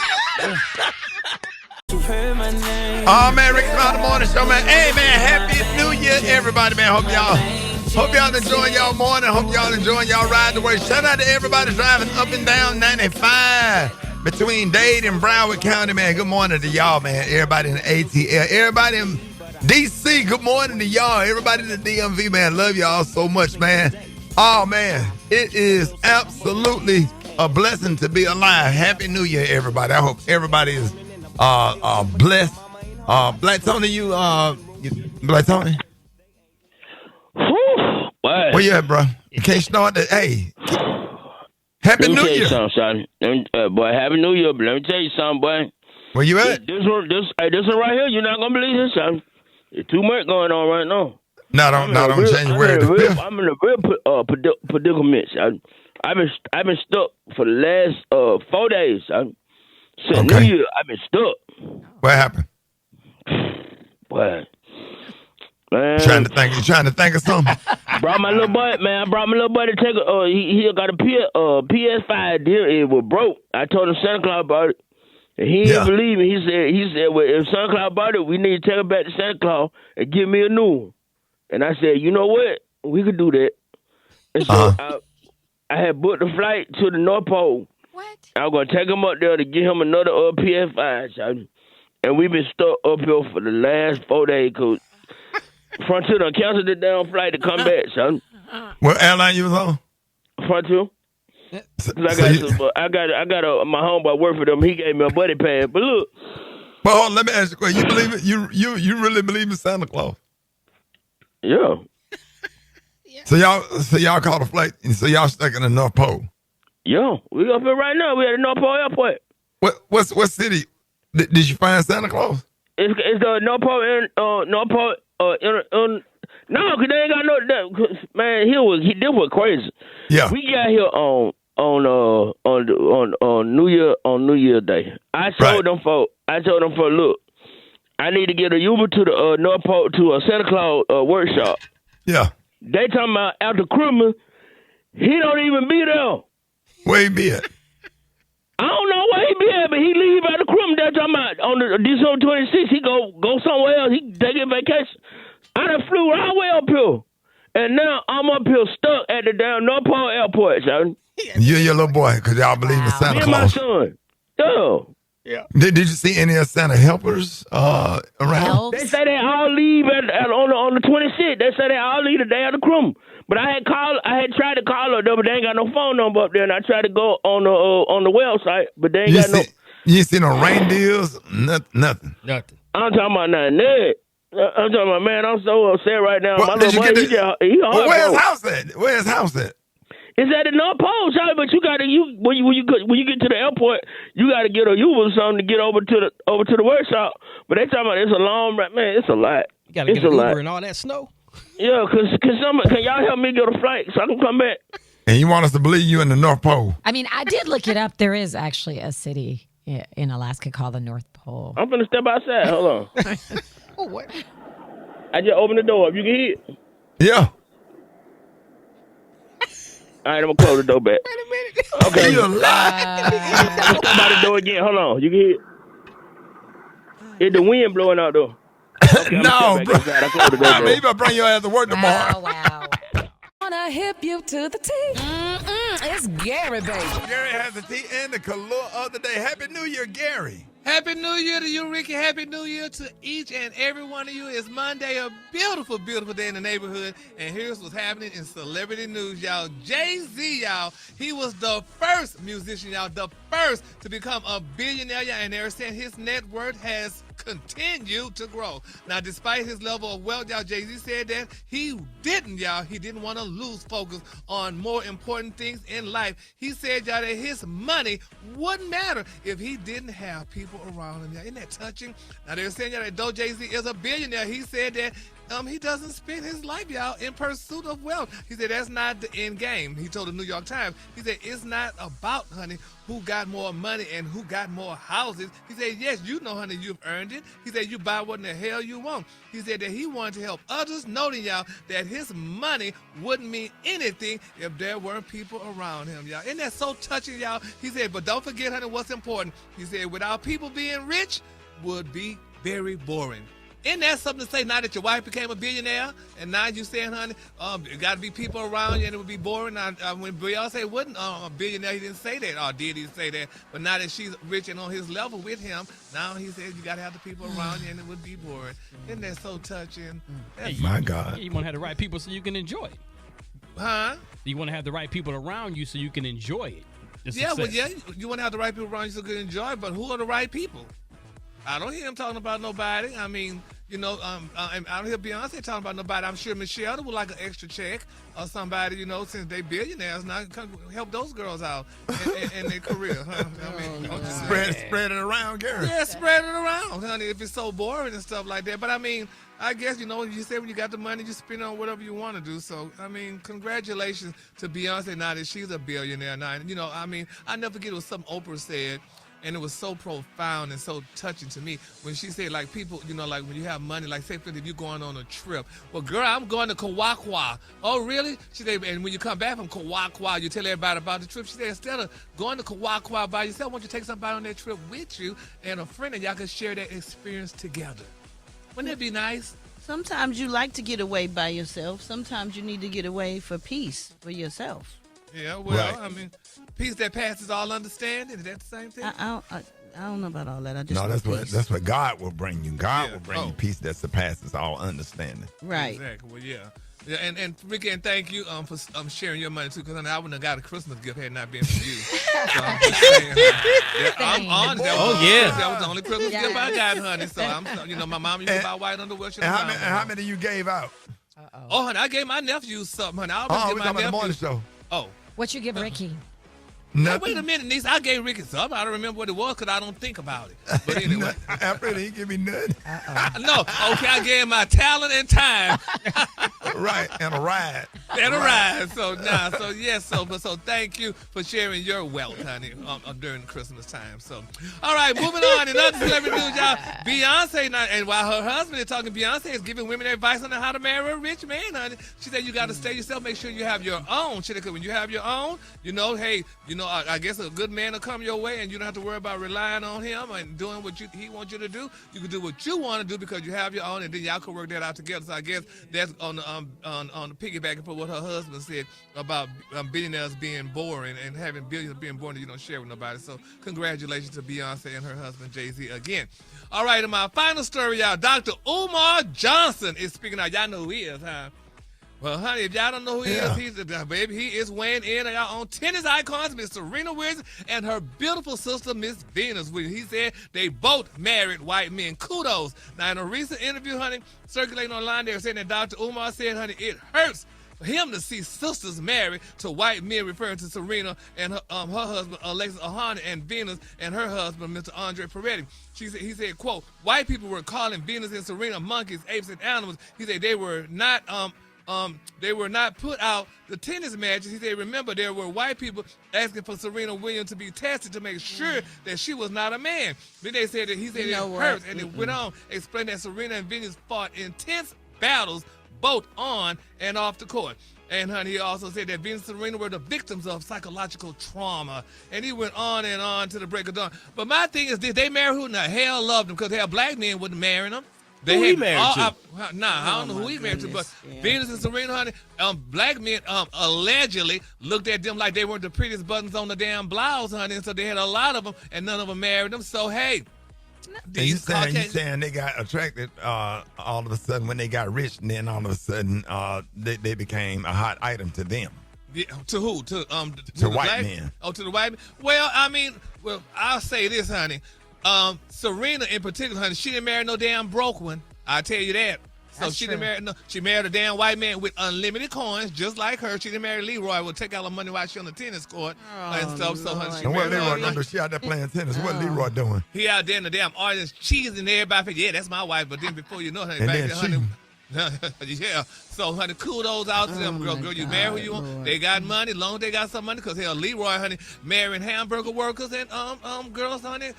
Speaker 15: Oh man, Rickey Smiley Morning Show, man. Hey man, happy New Year, everybody, man. Hope y'all enjoying y'all morning. Hope y'all enjoying y'all ride to work. Shout out to everybody driving up and down 95 between Dade and Broward County, man. Good morning to y'all, man. Everybody in the ATL, everybody in DC. Good morning to y'all. Everybody in the DMV, man. Love y'all so much, man. Oh man, it is absolutely a blessing to be alive. Happy New Year, everybody. I hope everybody is blessed. Black Tony, Black Tony? Where you at, bro? You can't start that. Hey, Happy New Year.
Speaker 16: Son. Boy, Happy New Year. But let me tell you something, boy.
Speaker 6: Where you at?
Speaker 16: This one right here, you're not going to believe this, son. There's too much going on right now.
Speaker 6: Not on January the 5th.
Speaker 16: I'm in a real predicament. I've been stuck for the last 4 days. Since New Year, I've been stuck.
Speaker 6: What happened?
Speaker 16: What? Man.
Speaker 6: You trying to think of something?
Speaker 16: Brought my little boy, man. I brought my little boy to take he got a PS5 deal. It was broke. I told him Santa Claus about it. And he didn't believe me. He said, well, if Santa Claus bought it, we need to take it back to Santa Claus and give me a new one. And I said, you know what? We could do that. And so I had booked a flight to the North Pole.
Speaker 10: What?
Speaker 16: I was going to take him up there to get him another PS5. And we've been stuck up here for the last 4 days because Frontier done canceled the damn flight to come back, son.
Speaker 6: What airline you was on?
Speaker 16: Frontier. I got my homeboy work for them. He gave me a buddy pass. But look.
Speaker 6: But hold on, let me ask you a question. You believe it? You really believe in Santa Claus?
Speaker 16: Yeah.
Speaker 6: So y'all caught a flight, and so y'all stuck in the North Pole.
Speaker 16: Yeah, we up here right now. We at the North Pole Airport.
Speaker 6: What city did you find Santa Claus?
Speaker 16: It's the North Pole North Pole. No, cause they ain't got no. Man, this was crazy.
Speaker 6: Yeah,
Speaker 16: we got here on New Year's Day. I told them folks, look, I need to get a Uber to the North Pole to a Santa Claus workshop.
Speaker 6: Yeah,
Speaker 16: they talking about after Christmas, he don't even be there.
Speaker 6: Where he be at?
Speaker 16: I don't know where he be at, but he leave out of Christmas. They're talking about on the December 26th, he go somewhere else. He take a vacation. I done flew all the way up here. And now I'm up here stuck at the damn North Pole Airport, son.
Speaker 6: You and your little boy, because y'all believe in Santa
Speaker 16: Me
Speaker 6: Claus.
Speaker 16: and my son. Yeah.
Speaker 6: Yeah. Did you see any of Santa helpers around?
Speaker 16: They say they all leave on the 26th. They say they all leave the day of the Christmas. But I had tried to call her, but they ain't got no phone number up there. And I tried to go on the website, but they ain't got no.
Speaker 6: You ain't see no reindeers? Nothing.
Speaker 16: I'm talking about nothing. I'm talking about, man, I'm so upset right now. My little boy, he hard.
Speaker 6: Where's his house at? Where's his house at?
Speaker 16: It's at the North Pole, Charlie, but when you get to the airport, you gotta get a Uber or something to get over to the workshop. But they talking about it's a long, man, it's a lot.
Speaker 11: You gotta get an Uber and all that snow.
Speaker 16: Yeah, can y'all help me get a flight so I can come back?
Speaker 6: And you want us to believe you in the North Pole?
Speaker 13: I mean, I did look it up. There is actually a city in Alaska called the North Pole.
Speaker 16: I'm finna step outside. Hold on.
Speaker 11: Oh, what?
Speaker 16: I just opened the door up. You can hear it?
Speaker 6: Yeah.
Speaker 16: All right, I'm going to close the door back.
Speaker 11: Wait a minute.
Speaker 16: Okay.
Speaker 6: You alive?
Speaker 16: Step by the door again. Hold on. You can hear it? It's the wind blowing out, though. Okay,
Speaker 6: no, bro.
Speaker 16: I closed the door,
Speaker 6: you better bring your ass to work tomorrow.
Speaker 13: Wow.
Speaker 5: wanna hip you to the T. It's Gary, baby.
Speaker 15: Gary has the tea and the color of the day. Happy New Year, Gary.
Speaker 9: Happy New Year to you, Ricky. Happy New Year to each and every one of you. It's Monday, a beautiful, beautiful day in the neighborhood. And here's what's happening in celebrity news, y'all. Jay-Z, y'all, he was the first musician, y'all, the first to become a billionaire, y'all. And they're saying his net worth has continued to grow. Now, despite his level of wealth, y'all, Jay-Z said that he didn't want to lose focus on more important things in life. He said, y'all, that his money wouldn't matter if he didn't have people around him. Y'all. Isn't that touching? Now, they're saying, y'all, that though Jay-Z is a billionaire, he said that he doesn't spend his life, y'all, in pursuit of wealth. He said that's not the end game. He told the New York Times, he said it's not about, honey, who got more money and who got more houses. He said, yes, you know, honey, you've earned it. He said you buy what in the hell you want. He said that he wanted to help others, noting, y'all, that his money wouldn't mean anything if there weren't people around him, y'all. Isn't that so touching, y'all? He said, but don't forget, honey, what's important. He said, without people being rich would be very boring. Isn't that something to say now that your wife became a billionaire and now you saying, honey, it got to be people around you and it would be boring? When Beyonce wasn't a billionaire, he didn't say that, or did he say that? But now that she's rich and on his level with him, now he said you got to have the people around you and it would be boring. Isn't that so touching?
Speaker 15: My God.
Speaker 11: You want to have the right people so you can enjoy it.
Speaker 9: Huh?
Speaker 11: You want to have the right people around you so you can enjoy it.
Speaker 9: Yeah, well, yeah, you want to have the right people around you so you can enjoy it, but who are the right people? I don't hear him talking about nobody. I mean, you know, I don't hear Beyonce talking about nobody. I'm sure Michelle would like an extra check or somebody, you know, since they billionaires now, help those girls out in their career. Huh? I mean,
Speaker 15: spread it around, Gary.
Speaker 9: Yeah, spread it around, honey, if it's so boring and stuff like that. But I mean, I guess, you know, you say when you got the money, you spend it on whatever you want to do. So, I mean, congratulations to Beyonce now that she's a billionaire now. And, you know, I mean, I never forget it was something Oprah said. And it was so profound and so touching to me when she said, like, people, you know, like when you have money, like, say, if you're going on a trip. Well, girl, I'm going to Kauai. Oh, really? She said, and when you come back from Kauai, you tell everybody about the trip. She said, instead of going to Kauai by yourself, why don't you take somebody on that trip with you and a friend, and y'all can share that experience together. Wouldn't that be nice?
Speaker 7: Sometimes you like to get away by yourself. Sometimes you need to get away for peace for yourself.
Speaker 9: Yeah, well, right. I mean, peace that passes all understanding. Is that the same thing?
Speaker 7: I don't know about all that. I just
Speaker 15: no, that's what God will bring you. God will bring you peace that surpasses all understanding.
Speaker 7: Right.
Speaker 9: Exactly. Well, yeah. Yeah, and Ricky, and thank you for sharing your money too, because I wouldn't have got a Christmas gift had it not been for you. So I'm just saying, I'm on. That was the only Christmas gift I got, honey. So I'm, you know, my mom used to buy white underwear.
Speaker 15: And how many you gave out?
Speaker 9: Oh, honey, I gave my nephew something, honey. I always give my nephew.
Speaker 15: The morning show.
Speaker 9: Oh.
Speaker 13: What you give Ricky?
Speaker 9: Now, wait a minute, niece. I gave Ricky something. I don't remember what it was because I don't think about it. But anyway.
Speaker 15: After he give me nothing.
Speaker 9: No. Okay, I gave him my talent and time.
Speaker 15: Right, and a ride.
Speaker 9: And a ride. So so thank you for sharing your wealth, honey, during Christmas time. So, all right, moving on. In other celebrity news, y'all, Beyonce, and while her husband is talking, Beyonce is giving women advice on how to marry a rich man, honey. She said you got to stay yourself. Make sure you have your own. Because when you have your own, you know, hey, you know, I guess a good man will come your way, and you don't have to worry about relying on him and doing what he wants you to do. You can do what you want to do because you have your own, and then y'all can work that out together. So I guess that's on the piggyback for what her husband said about billionaires being boring and having billions being boring that you don't share with nobody. So congratulations to Beyonce and her husband Jay-Z again. All right, and my final story, y'all. Dr. Umar Johnson is speaking out. Y'all know who he is, huh? Well, honey, if y'all don't know who he is, he is weighing in on tennis icons, Miss Serena Williams and her beautiful sister, Miss Venus Williams. He said they both married white men. Kudos. Now, in a recent interview, honey, circulating online, they were saying that Dr. Umar said, honey, it hurts for him to see sisters married to white men, referring to Serena and her husband, Alexis Ohana, and Venus and her husband, Mr. Andre Peretti. He said, quote, white people were calling Venus and Serena monkeys, apes, and animals. He said they were not put out the tennis matches. He said, remember, there were white people asking for Serena Williams to be tested to make sure that she was not a man. Then they said that he said it hurts, and it went on, explained that Serena and Venus fought intense battles both on and off the court. And, honey, he also said that Venus and Serena were the victims of psychological trauma. And he went on and on to the break of dawn. But my thing is, did they marry who in the hell loved them? Because black men wouldn't marry them. They
Speaker 1: Who
Speaker 9: had
Speaker 1: he married to?
Speaker 9: I don't know who he married to, but Venus and Serena, honey, black men allegedly looked at them like they weren't the prettiest buttons on the damn blouse, honey, and so they had a lot of them, and none of them married them. So, hey.
Speaker 15: And you saying they got attracted all of a sudden when they got rich, and then all of a sudden they became a hot item to them.
Speaker 9: Yeah, to who? To
Speaker 15: white men.
Speaker 9: Oh, to the white men. Well, I mean, I'll say this, honey. Serena in particular, honey, she didn't marry no damn broke one. I'll tell you that. So she didn't marry she married a damn white man with unlimited coins, just like her. She didn't marry Leroy, would take all the money while she on the tennis court and stuff. So honey, she
Speaker 15: and what
Speaker 9: married
Speaker 15: Leroy doing? She out there playing tennis. What Leroy doing?
Speaker 9: He out there in the damn audience cheesing everybody. Yeah, that's my wife. But then before you know, honey, back then, honey. Yeah, so honey, kudos out to them, girl. You marry who you want. They got money, long as they got some money. Cause hell, Leroy, honey, marrying hamburger workers and girls, honey,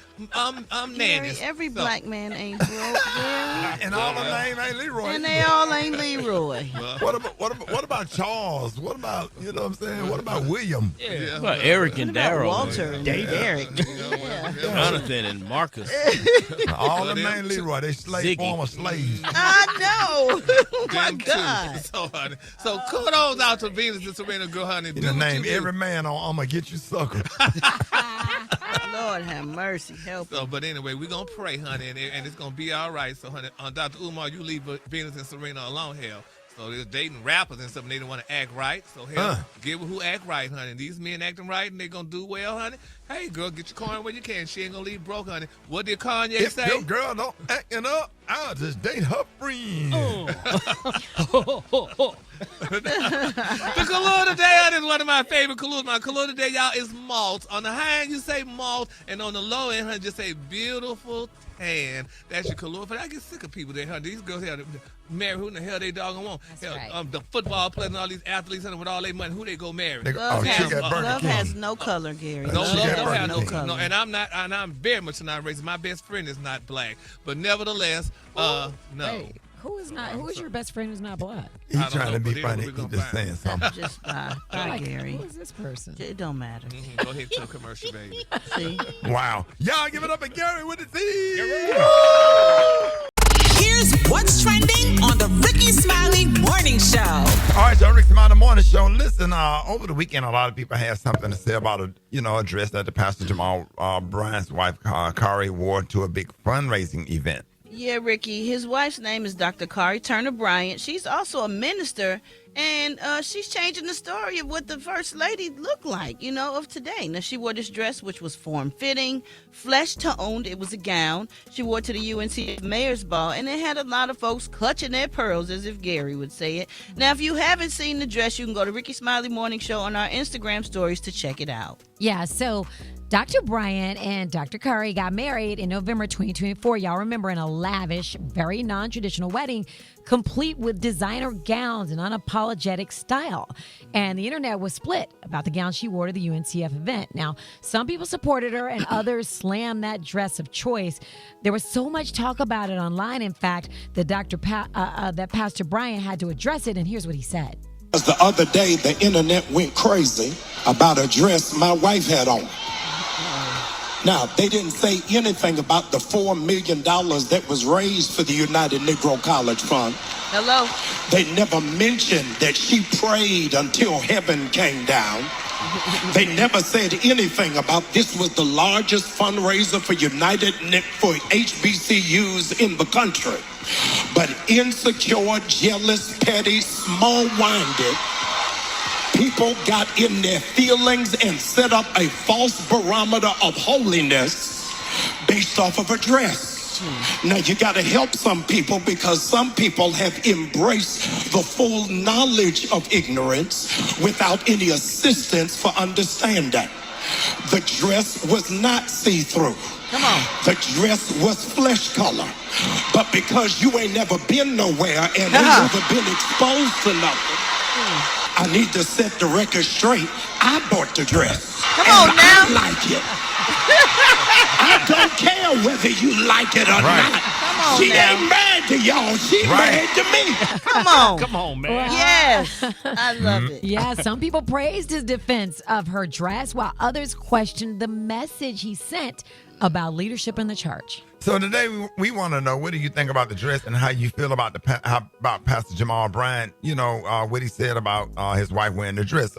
Speaker 9: nannies.
Speaker 7: Every black man ain't broke, Gary.
Speaker 15: And all of them ain't Leroy.
Speaker 7: And they all ain't Leroy.
Speaker 15: What about Charles? What about what I'm saying? What about William?
Speaker 1: Yeah. What about Eric and Daryl?
Speaker 7: Walter and Derek.
Speaker 1: Jonathan and Marcus.
Speaker 15: All of them ain't Leroy. They former slaves.
Speaker 7: I know. Oh my God.
Speaker 9: So kudos out to Venus and Serena, girl, honey.
Speaker 15: You name every man on I'm gonna get you sucker.
Speaker 7: Lord have mercy, help.
Speaker 9: So, but anyway, we're gonna pray, honey, and it's gonna be all right. So, honey, Dr. Umar, you leave Venus and Serena alone, hell. So they're dating rappers and stuff, and they don't want to act right. So hell, give her who act right, honey. And these men acting right, and they gonna do well, honey. Hey, girl, get your coin where you can. She ain't gonna leave broke, honey. What did Kanye say?
Speaker 15: If your girl don't acting up, I'll just date her friend.
Speaker 9: The color today is one of my favorite colors. My color today, y'all, is malt. On the high end, you say malt, and on the low end, honey, just say beautiful tan. That's your color. But I get sick of people there, honey. These girls here marry who in the hell they doggone want. Hell,
Speaker 13: right.
Speaker 9: The football players and all these athletes, honey, with all their money, who they go marry?
Speaker 7: Love has no color, Gary.
Speaker 9: Love don't have no color. No, and I'm very much not racist. My best friend is not black, but nevertheless, no.
Speaker 13: Wait, who is your best friend who's not black?
Speaker 15: He's trying to be funny. He's just saying something.
Speaker 7: Just bye, Gary.
Speaker 13: Who is this person?
Speaker 7: It don't matter.
Speaker 9: Go ahead to a commercial, baby.
Speaker 7: See?
Speaker 15: Wow. Y'all give it up for Gary with the T.
Speaker 17: Here's what's trending on the Rickey Smiley Morning Show.
Speaker 15: All right, so Rickey Smiley Morning Show. Listen, over the weekend, a lot of people had something to say about a dress that the Pastor Jamal Bryant's wife, Karri, wore to a big fundraising event.
Speaker 7: Yeah, Ricky. His wife's name is Dr. Karri Turner Bryant. She's also a minister, and she's changing the story of what the First Lady looked like, of today. Now, she wore this dress, which was form-fitting, flesh-toned. It was a gown. She wore it to the UNC Mayor's Ball, and it had a lot of folks clutching their pearls, as if Gary would say it. Now, if you haven't seen the dress, you can go to Rickey Smiley Morning Show on our Instagram stories to check it out.
Speaker 13: Yeah, so Dr. Bryant and Dr. Karri got married in November 2024. Y'all remember, in a lavish, very non-traditional wedding, complete with designer gowns and unapologetic style. And the internet was split about the gown she wore to the UNCF event. Now, some people supported her and others slammed that dress of choice. There was so much talk about it online, in fact, that that Pastor Bryant had to address it, and here's what he said.
Speaker 18: The other day, the internet went crazy about a dress my wife had on. Now, they didn't say anything about the $4 million that was raised for the United Negro College Fund.
Speaker 7: Hello.
Speaker 18: They never mentioned that she prayed until heaven came down. They never said anything about this was the largest fundraiser for for HBCUs in the country. But insecure, jealous, petty, small-minded people got in their feelings and set up a false barometer of holiness based off of a dress. Now, you got to help some people, because some people have embraced the full knowledge of ignorance without any assistance for understanding. The dress was not see-through.
Speaker 7: Come on.
Speaker 18: The dress was flesh color. But because you ain't never been nowhere and ain't never been exposed to nothing, I need to set the record straight. I bought the dress.
Speaker 7: Come on now.
Speaker 18: I like it. I don't care whether you like it or not.
Speaker 7: Come on
Speaker 18: She
Speaker 7: now.
Speaker 18: ain't married to y'all. She married to me.
Speaker 7: Come on.
Speaker 1: Come on, man.
Speaker 7: Yes. I love it.
Speaker 13: Yeah, some people praised his defense of her dress, while others questioned the message he sent about leadership in the church.
Speaker 6: So today we want to know, what do you think about the dress and how you feel about about Pastor Jamal Bryant? You know, what he said about his wife wearing the dress.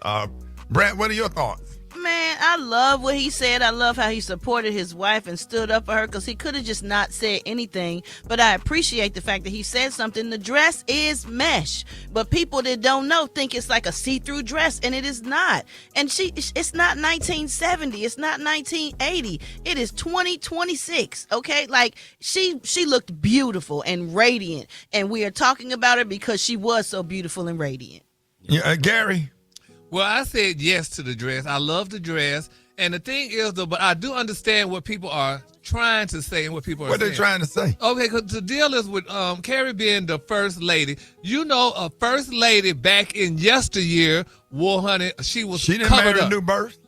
Speaker 6: Brat, what are your thoughts?
Speaker 7: Man, I love what he said. I love how he supported his wife and stood up for her, because he could have just not said anything. But I appreciate the fact that he said something. The dress is mesh, but people that don't know think it's like a see-through dress, and it is not. And it's not 1970. It's not 1980. It is 2026. Okay, like she looked beautiful and radiant, and we are talking about her because she was so beautiful and radiant.
Speaker 6: Yeah, Gary.
Speaker 9: Well, I said yes to the dress. I love the dress. And the thing is, though, but I do understand what people are trying to say and what people are saying.
Speaker 6: What they trying to say?
Speaker 9: Okay, because the deal is with Karri being the first lady. You know, a first lady back in yesteryear, honey, she
Speaker 6: didn't
Speaker 9: covered
Speaker 6: marry
Speaker 9: up.
Speaker 6: New Birth?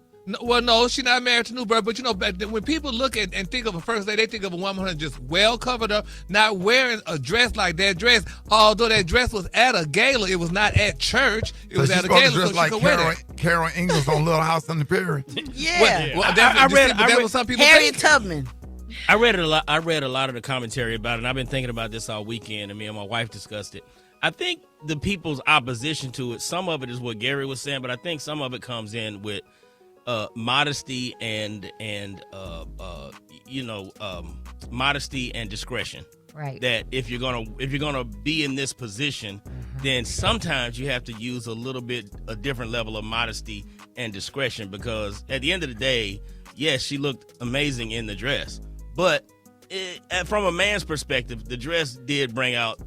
Speaker 9: No, she's not married to New Birth. But, you know, when people look at and think of a first lady, they think of a woman who's just well covered up, not wearing a dress like that dress. Although that dress was at a gala, it was not at church. It was at a gala, so she could wear that.
Speaker 6: Carol Ingalls on Little House on the Prairie.
Speaker 7: Yeah.
Speaker 9: Well, I read what some people
Speaker 7: Harriet
Speaker 9: think.
Speaker 7: Tubman.
Speaker 1: I read a lot of the commentary about it, and I've been thinking about this all weekend, and me and my wife discussed it. I think the people's opposition to it, some of it is what Gary was saying, but I think some of it comes in with modesty and modesty and discretion.
Speaker 13: Right.
Speaker 1: That if you're gonna be in this position, then sometimes you have to use a different level of modesty and discretion, because at the end of the day, yes, she looked amazing in the dress, but from a man's perspective, the dress did bring out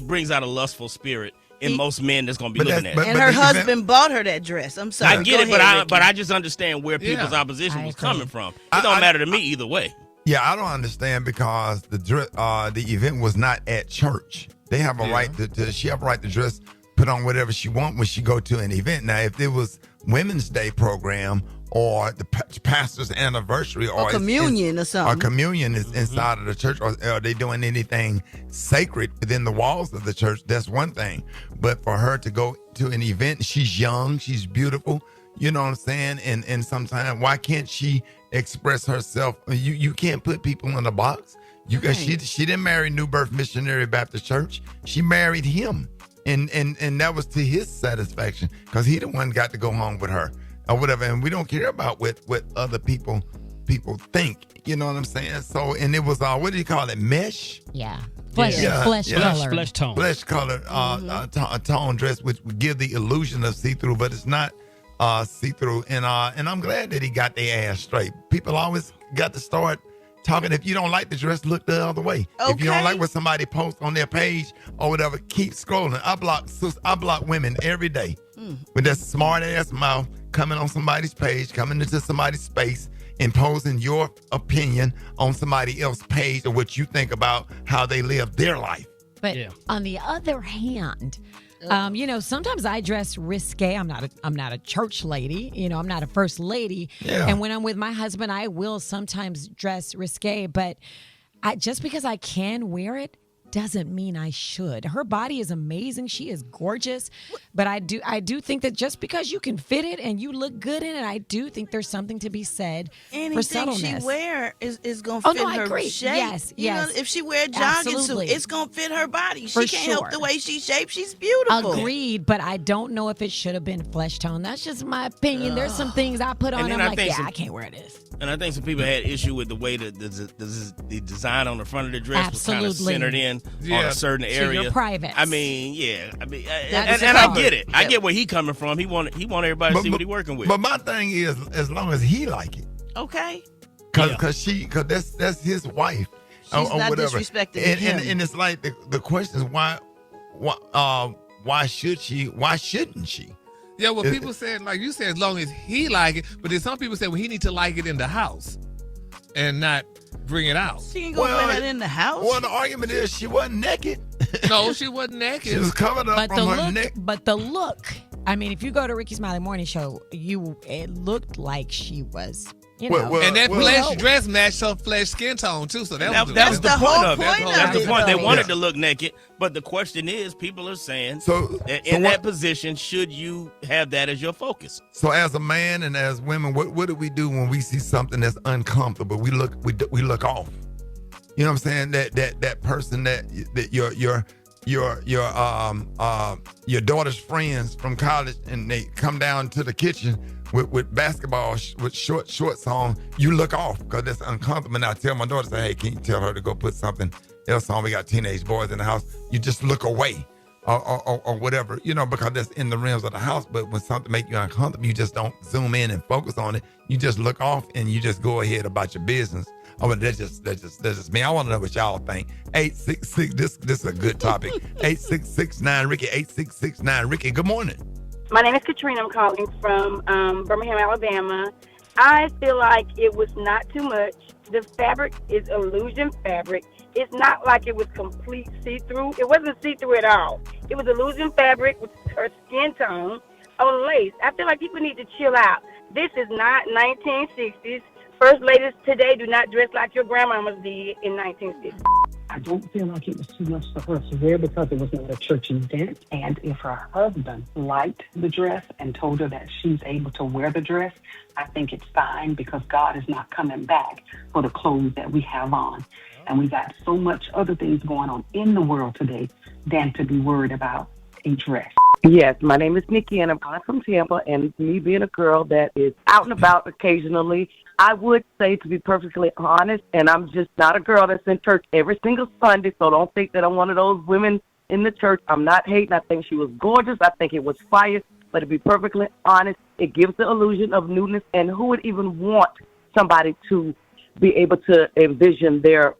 Speaker 1: brings out a lustful spirit in most men that's going to be looking at it.
Speaker 7: And her husband bought her that dress. I'm sorry.
Speaker 1: I get
Speaker 7: Go
Speaker 1: it,
Speaker 7: ahead,
Speaker 1: but I just understand where people's opposition was coming from. It don't matter to me either way.
Speaker 6: Yeah, I don't understand, because the event was not at church. They have a right to she have a right to dress, put on whatever she want when she go to an event. Now, if it was Women's Day program or the pastor's anniversary or
Speaker 7: communion or something,
Speaker 6: or communion is inside of the church, or are they doing anything sacred within the walls of the church, that's one thing. But for her to go to an event, she's young, she's beautiful, you know what I'm saying? And sometimes, why can't she express herself? You can't put people in a box. She didn't marry New Birth Missionary Baptist Church. She married him. And that was to his satisfaction, because he the one got to go home with her or whatever. And we don't care about what other people think. You know what I'm saying? So, and it was what do you call it? Mesh?
Speaker 13: Yeah. Flesh color.
Speaker 11: Flesh tone.
Speaker 6: Flesh color, a tone dress, which would give the illusion of see-through, but it's not see-through. And I'm glad that he got their ass straight. People always got to start talking. If you don't like the dress, look the other way.
Speaker 7: Okay.
Speaker 6: If you don't like what somebody posts on their page or whatever, keep scrolling. I block women every day with that smart ass mouth coming on somebody's page, coming into somebody's space, imposing your opinion on somebody else's page or what you think about how they live their life.
Speaker 13: But on the other hand, sometimes I dress risque. I'm not a church lady. I'm not a first lady.
Speaker 6: Yeah.
Speaker 13: And when I'm with my husband, I will sometimes dress risque. But just because I can wear it doesn't mean I should. Her body is amazing. She is gorgeous. But I do think that just because you can fit it and you look good in it, I do think there's something to be said for subtleness.
Speaker 7: Anything she wear is going to fit her
Speaker 13: agree.
Speaker 7: shape.
Speaker 13: Yes.
Speaker 7: You know, if she wear a jogging suit, it's going to fit her body.
Speaker 13: For
Speaker 7: She can't help
Speaker 13: sure.
Speaker 7: the way she's shaped. She's beautiful.
Speaker 13: Agreed, but I don't know if it should have been flesh tone. That's just my opinion. There's some things I put on. I'm like, I can't wear this.
Speaker 1: And I think some people had issue with the way the design on the front of the dress was kind of centered in on a certain area.
Speaker 13: So you're private.
Speaker 1: I mean, and I get it. I get where he coming from. He want everybody to see what he working with.
Speaker 6: But my thing is, as long as he like it,
Speaker 7: okay,
Speaker 6: because that's his wife.
Speaker 7: She's not
Speaker 6: whatever.
Speaker 7: disrespecting
Speaker 6: and,
Speaker 7: him.
Speaker 6: and it's like the question is why should she? Why shouldn't she?
Speaker 9: Yeah, well, people said, like you said, as long as he like it, but then some people said, well, he need to like it in the house and not bring it out.
Speaker 7: She can go wear that in the house.
Speaker 6: Well, the argument is she wasn't naked.
Speaker 9: No, she wasn't naked.
Speaker 6: She was covered up from her neck.
Speaker 13: But the look, I mean, if you go to Rickey Smiley Morning Show, it looked like she was You know.
Speaker 9: And that flesh dress matched her flesh skin tone too. So that
Speaker 1: was the point of it. That's the point. They wanted
Speaker 9: Yeah.
Speaker 1: to look naked, but the question is, people are saying, that
Speaker 6: so
Speaker 1: in that position, should you have that as your focus?
Speaker 6: So as a man and as women, what do we do when we see something that's uncomfortable? We look off. You know what I'm saying? That person that your daughter's friends from college, and they come down to the kitchen with basketball with shorts on. You look off because that's uncomfortable. And I tell my daughter, say, hey, can you tell her to go put something else on? We got teenage boys in the house. You just look away. Or whatever, you know, because that's in the realms of the house. But when something makes you uncomfortable, you just don't zoom in and focus on it. You just look off and you just go ahead about your business. Oh, but that's just me. I want to know what y'all think. 866, this is a good topic. 8669 Ricky, 8669 Ricky. Good morning.
Speaker 19: My name is Katrina. I'm calling from Birmingham, Alabama. I feel like it was not too much. The fabric is illusion fabric. It's not like it was complete see-through. It wasn't see-through at all. It was illusion fabric with her skin tone on lace. I feel like people need to chill out. This is not 1960s. First ladies today do not dress like your grandmamas did in 1960s.
Speaker 20: I don't feel like it was too much for her to wear because it was not a church event. And if her husband liked the dress and told her that she's able to wear the dress, I think it's fine because God is not coming back for the clothes that we have on. And we got so much other things going on in the world today than to be worried about a dress.
Speaker 21: Yes, my name is Nikki, and I'm calling from Tampa. And me being a girl that is out and about occasionally, I would say, to be perfectly honest, and I'm just not a girl that's in church every single Sunday, so don't think that I'm one of those women in the church. I'm not hating. I think she was gorgeous. I think it was fire. But to be perfectly honest, it gives the illusion of newness. And who would even want somebody to be able to envision their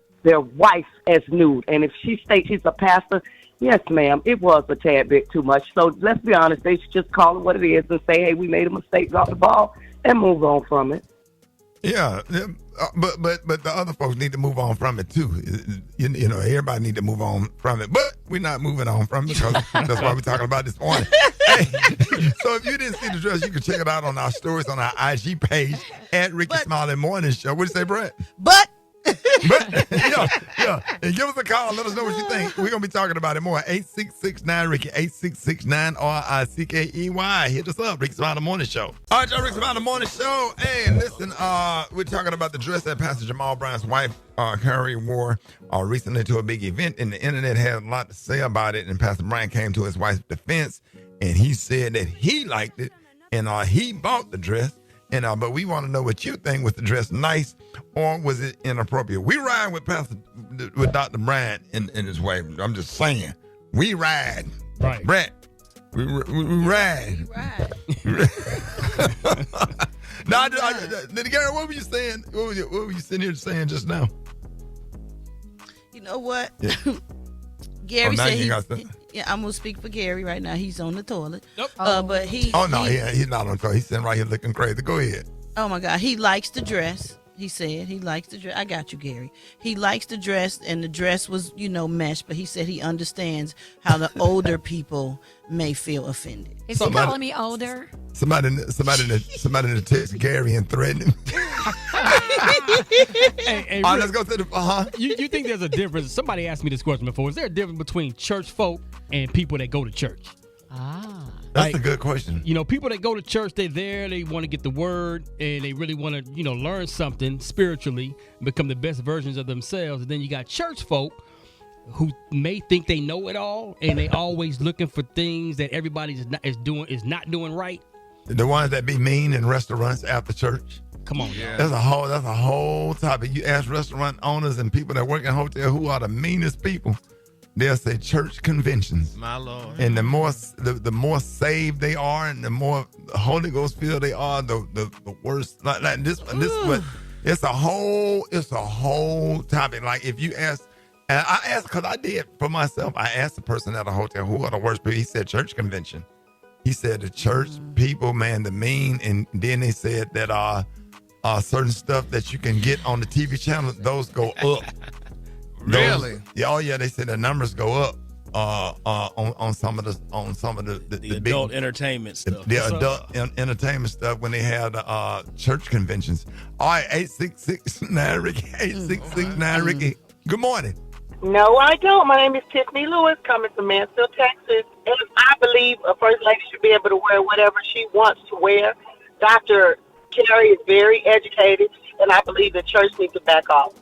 Speaker 21: wife as nude? And if she states she's a pastor, yes, ma'am, it was a tad bit too much. So let's be honest. They should just call it what it is and say, hey, we made a mistake, drop the ball, and move on from it.
Speaker 6: Yeah, but the other folks need to move on from it too. You know, everybody need to move on from it. But we're not moving on from it because that's why we're talking about this morning. Hey, so if you didn't see the dress, you can check it out on our stories on our IG page at Rickey Smiley Morning Show. What do you say, Brat?
Speaker 7: But
Speaker 6: yeah. And give us a call. Let us know what you think. We're going to be talking about it more. 8669 Ricky, 8669 RICKEY. Hit us up, Rickey Smiley Morning Show. All right, y'all, Rickey Smiley Morning Show. Hey, listen, we're talking about the dress that Pastor Jamal Bryant's wife, Karri, wore recently to a big event, and the internet had a lot to say about it. And Pastor Bryant came to his wife's defense, and he said that he liked it, and he bought the dress. And but we want to know what you think. Was the dress nice or was it inappropriate? We ride with Dr. Bryant and his wife. I'm just saying, we ride.
Speaker 11: Right.
Speaker 6: Brat. We ride. Now, Gary, what were you saying? What were you sitting here saying just now?
Speaker 7: You know what?
Speaker 6: Yeah.
Speaker 7: Gary said
Speaker 6: yeah,
Speaker 7: I'm gonna speak for Gary right now. He's on the toilet.
Speaker 11: Nope.
Speaker 7: But he's
Speaker 6: not on the toilet. He's sitting right here looking crazy. Go ahead.
Speaker 7: Oh my God, he likes the dress. He said he likes the dress. I got you, Gary. He likes the dress, and the dress was, mesh. But he said he understands how the older people may feel offended.
Speaker 13: Is he calling me older?
Speaker 6: Somebody in the text Gary and threaten him.
Speaker 11: Hey,
Speaker 6: let's go to the
Speaker 11: You think there's a difference? Somebody asked me this question before. Is there a difference between church folk and people that go to church?
Speaker 6: That's a good question.
Speaker 11: People that go to church, they're there, they want to get the word, and they really want to, learn something spiritually, become the best versions of themselves. And then you got church folk who may think they know it all, and they always looking for things that everybody is not doing right.
Speaker 6: The ones that be mean in restaurants after church.
Speaker 11: Come on,
Speaker 6: yeah. That's a whole topic. You ask restaurant owners and people that work in hotel who are the meanest people. They'll say church conventions.
Speaker 9: My Lord.
Speaker 6: And the more saved they are, and the more Holy Ghost filled they are, the worse. Like this one, it's a whole topic. Like if you ask, and I asked because I did for myself. I asked the person at a hotel who are the worst people. He said church convention. He said the church people, man, the mean, and then they said that certain stuff that you can get on the TV channel, those go up.
Speaker 9: Really?
Speaker 6: Yeah, they said the numbers go up. on some of the
Speaker 1: adult
Speaker 6: big,
Speaker 1: entertainment stuff.
Speaker 6: The adult entertainment stuff when they had church conventions. All right, 866-9 Ricky, 866-9 Ricky. Good morning.
Speaker 21: No, I don't. My name is Tiffany Lewis, coming from Mansfield, Texas. And I believe a first lady should be able to wear whatever she wants to wear. Dr. Karri is very educated, and I believe the church needs to back off.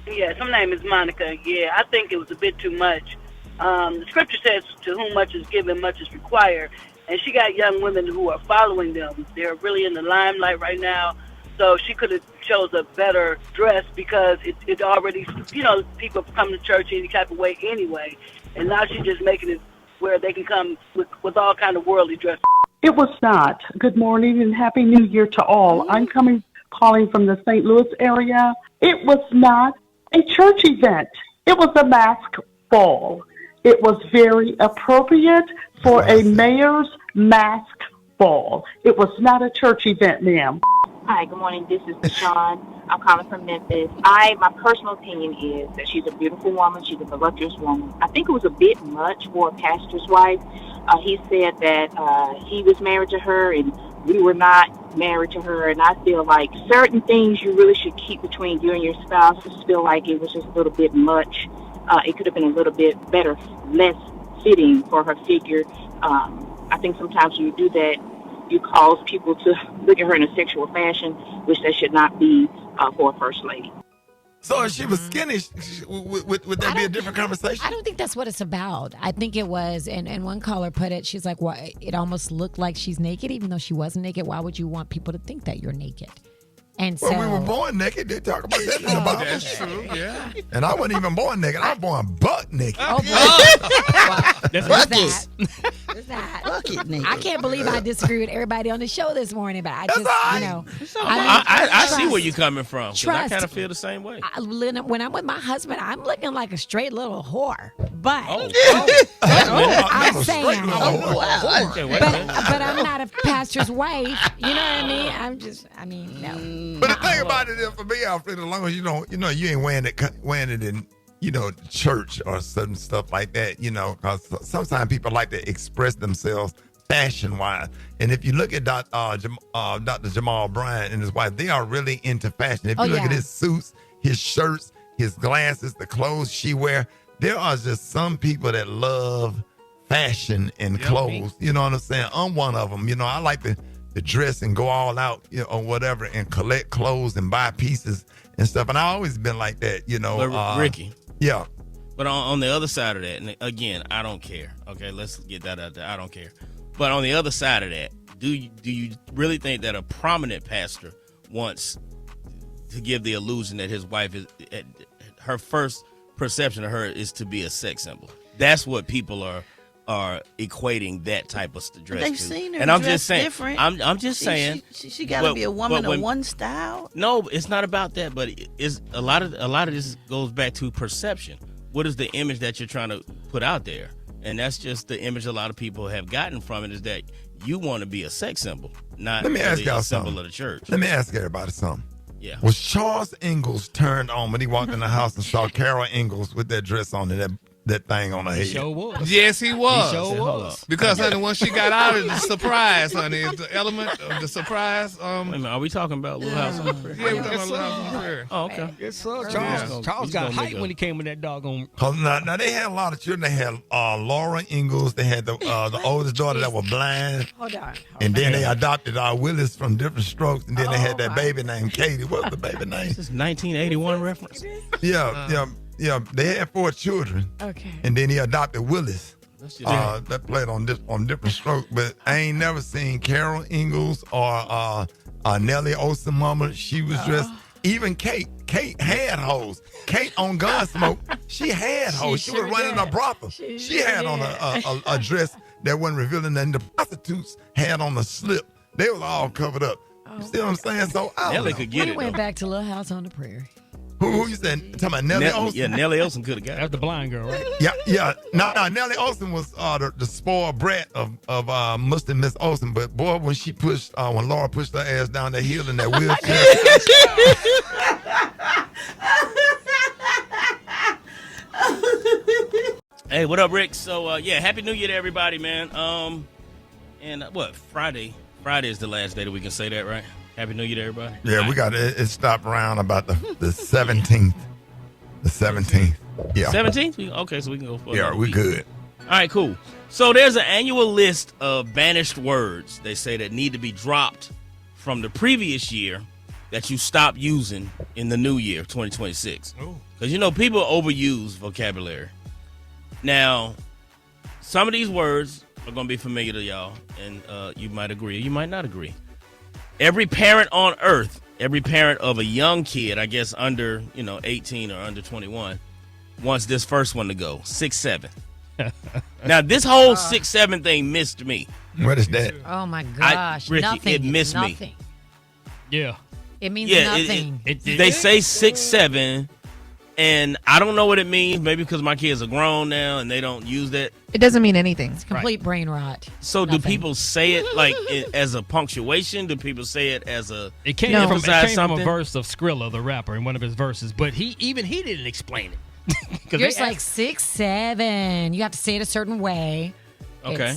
Speaker 4: Yes, my name is Monica. Yeah, I think it was a bit too much. The scripture says, to whom much is given, much is required. And she got young women who are following them. They're really in the limelight right now. So she could have chose a better dress because it already, people come to church any type of way anyway. And now she's just making it where they can come with all kind of worldly dress.
Speaker 22: It was not. Good morning and Happy New Year to all. I'm calling from the St. Louis area. It was not a church event. It was a mask ball. It was very appropriate for a mayor's mask ball. It was not a church event, ma'am.
Speaker 23: Hi, good morning. This is Deshawn. I'm calling from Memphis. My personal opinion is that she's a beautiful woman. She's a voluptuous woman. I think it was a bit much for a pastor's wife. He said that he was married to her and we were not married to her. And I feel like certain things you really should keep between you and your spouse. I just feel like it was just a little bit much. It could have been a little bit better, less fitting for her figure. I think sometimes when you do that, you cause people to look at her in a sexual fashion, which they should not be for a first lady.
Speaker 6: So if she was skinny, would that be a different conversation?
Speaker 13: I don't think that's what it's about. I think it was, and one caller put it, she's like, well, it almost looked like she's naked, even though she wasn't naked. Why would you want people to think that you're naked? And so,
Speaker 6: we were born naked. They talk about that in the Bible.
Speaker 9: That's true, yeah.
Speaker 6: And I wasn't even born naked. I was born butt naked.
Speaker 13: Oh,
Speaker 6: That's
Speaker 13: What's that? Bucket naked. I can't believe I disagree with everybody on the show this morning, but I just,
Speaker 1: I see where you're coming from. 'Cause I
Speaker 13: Trust.
Speaker 1: kind of feel the same way.
Speaker 13: When I'm with my husband, I'm looking like a straight little whore. But I'm saying, but I'm not a pastor's wife. You know what I mean? No.
Speaker 6: But the thing about it is, for me, Alfred, as long as you ain't wearing it in, church or certain stuff like that, because sometimes people like to express themselves fashion-wise. And if you look at Dr. Jamal Bryant and his wife, they are really into fashion. If you look at his suits, his shirts, his glasses, the clothes she wear, there are just some people that love fashion and clothes. You know what I'm saying? I'm one of them. I like to dress and go all out, or whatever, and collect clothes and buy pieces and stuff. And I've always been like that,
Speaker 1: But Ricky.
Speaker 6: Yeah.
Speaker 1: But on the other side of that, and again, I don't care. Okay, let's get that out there. I don't care. But on the other side of that, do you really think that a prominent pastor wants to give the illusion that his wife is, her first perception of her is to be a sex symbol? That's what people are equating that type of dress.
Speaker 7: They've
Speaker 1: to.
Speaker 7: seen her
Speaker 1: and I'm
Speaker 7: dress
Speaker 1: just saying,
Speaker 7: different.
Speaker 1: I'm just saying,
Speaker 7: she got to be a woman of one style.
Speaker 1: No, it's not about that. But it's a lot of this goes back to perception. What is the image that you're trying to put out there? And that's just the image a lot of people have gotten from it, is that you want to be a sex symbol, not
Speaker 6: Let me ask y'all
Speaker 1: a symbol
Speaker 6: something.
Speaker 1: of the church.
Speaker 6: Let me ask everybody something.
Speaker 1: Yeah.
Speaker 6: Was Charles Ingalls turned on when he walked in the house and saw Carol Ingalls with that dress on and that thing on her head?
Speaker 11: Sure was.
Speaker 9: Yes, he was.
Speaker 11: He sure was.
Speaker 9: Because, honey, once she got out of the surprise, honey, the element of the surprise.
Speaker 1: Wait a minute, are we talking about Little House on the Prairie?
Speaker 9: Yeah, we're talking about Little House on the Prairie.
Speaker 1: Oh, okay.
Speaker 11: Yes, sir.
Speaker 1: Yeah.
Speaker 11: Charles got hyped when he came with that doggone.
Speaker 6: Now they had a lot of children. They had Laura Ingalls. They had the oldest daughter that was blind.
Speaker 13: Hold on.
Speaker 6: And then they adopted Willis from Different Strokes. And then they had that baby named Katie. What was the baby name?
Speaker 1: This is 1981 reference.
Speaker 6: Yeah. They had 4 children.
Speaker 13: Okay.
Speaker 6: And then he adopted Willis. That played on Different Strokes. But I ain't never seen Carol Ingalls or Nellie Olsen mama. She was dressed. Even Kate. Kate had hoes. Kate on Gunsmoke. She had hoes. She was running a brothel. She had on a dress that wasn't revealing nothing. The prostitutes had on a slip. They was all covered up. You see what I'm saying? So
Speaker 1: Nellie could get
Speaker 13: We
Speaker 1: it.
Speaker 13: went
Speaker 1: though.
Speaker 13: back to Little House on the Prairie.
Speaker 6: Who you said? Talking about Nellie Olsen?
Speaker 1: Yeah, Nellie Olsen could have got it.
Speaker 11: That's the blind girl, right?
Speaker 6: Yeah. No, Nellie Olsen was the spoiled brat of Muslim Miss Olsen. But boy, when she pushed, when Laura pushed her ass down that hill in that wheelchair.
Speaker 1: Hey, what up, Rick? So, Happy New Year to everybody, man. And what, Friday? Friday is the last day that we can say that, right? Happy New Year to everybody.
Speaker 15: Yeah, we got it. It stopped around about the 17th. The 17th. Yeah.
Speaker 1: 17th? Okay, so we can go for
Speaker 15: Yeah, we good.
Speaker 1: All right, cool. So there's an annual list of banished words, they say, that need to be dropped from the previous year that you stop using in the new year, 2026. Because, people overuse vocabulary. Now, some of these words are going to be familiar to y'all, and you might agree or you might not agree. Every parent on earth, every parent of a young kid, I guess under, 18 or under 21, wants this first one to go, 6'7". Now, this whole 6'7" thing missed me.
Speaker 15: What is that?
Speaker 13: Oh, my gosh.
Speaker 1: Ricky,
Speaker 13: nothing.
Speaker 1: it missed
Speaker 13: nothing.
Speaker 1: me.
Speaker 11: Yeah.
Speaker 13: It means nothing.
Speaker 1: They say 6'7", and I don't know what it means. Maybe because my kids are grown now and they don't use that.
Speaker 10: It doesn't mean anything.
Speaker 13: It's complete brain rot.
Speaker 1: So do people say it like as a punctuation? Do people say it as a
Speaker 11: It came from a verse of Skrilla, the rapper, in one of his verses, but he didn't explain it.
Speaker 13: You're just like 6'7". You have to say it a certain way.
Speaker 1: Okay.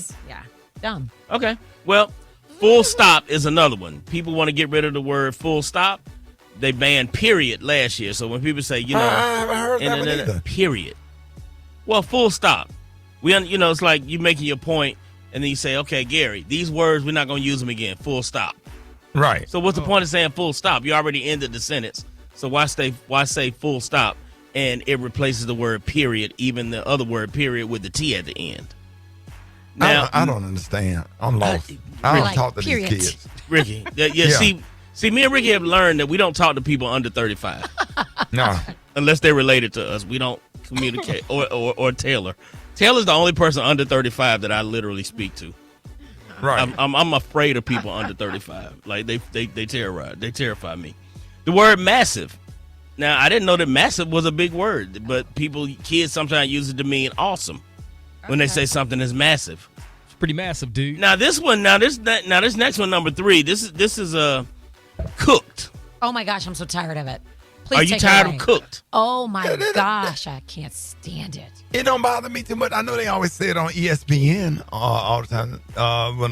Speaker 13: Dumb.
Speaker 1: Okay. Well, full stop is another one. People want to get rid of the word full stop. They banned period last year. So when people say,
Speaker 15: I haven't heard that one either.
Speaker 1: Period. Well, full stop. It's like you making your point, and then you say, okay, Gary, these words, we're not going to use them again. Full stop.
Speaker 15: Right.
Speaker 1: So what's the point of saying full stop? You already ended the sentence. So why say full stop? And it replaces the word period, even the other word period with the T at the end.
Speaker 15: Now, I don't understand. I'm lost. I don't talk to these kids.
Speaker 1: Ricky, see, me and Ricky have learned that we don't talk to people under 35.
Speaker 15: No.
Speaker 1: Unless they're related to us. We don't communicate. Or Taylor. Taylor's the only person under 35 that I literally speak to.
Speaker 15: Right.
Speaker 1: I'm afraid of people under 35. Like, they terrify me. The word massive. Now, I didn't know that massive was a big word, but kids sometimes use it to mean awesome when they say something is massive.
Speaker 11: It's pretty massive, dude.
Speaker 1: Now, this next one, number 3, this is cooked.
Speaker 13: Oh, my gosh, I'm so tired of it. Please
Speaker 15: Are you
Speaker 13: take
Speaker 15: tired
Speaker 13: it away.
Speaker 15: of cooked?
Speaker 13: Oh, my gosh, I can't stand it.
Speaker 15: It don't bother me too much. I know they always say it on ESPN all the time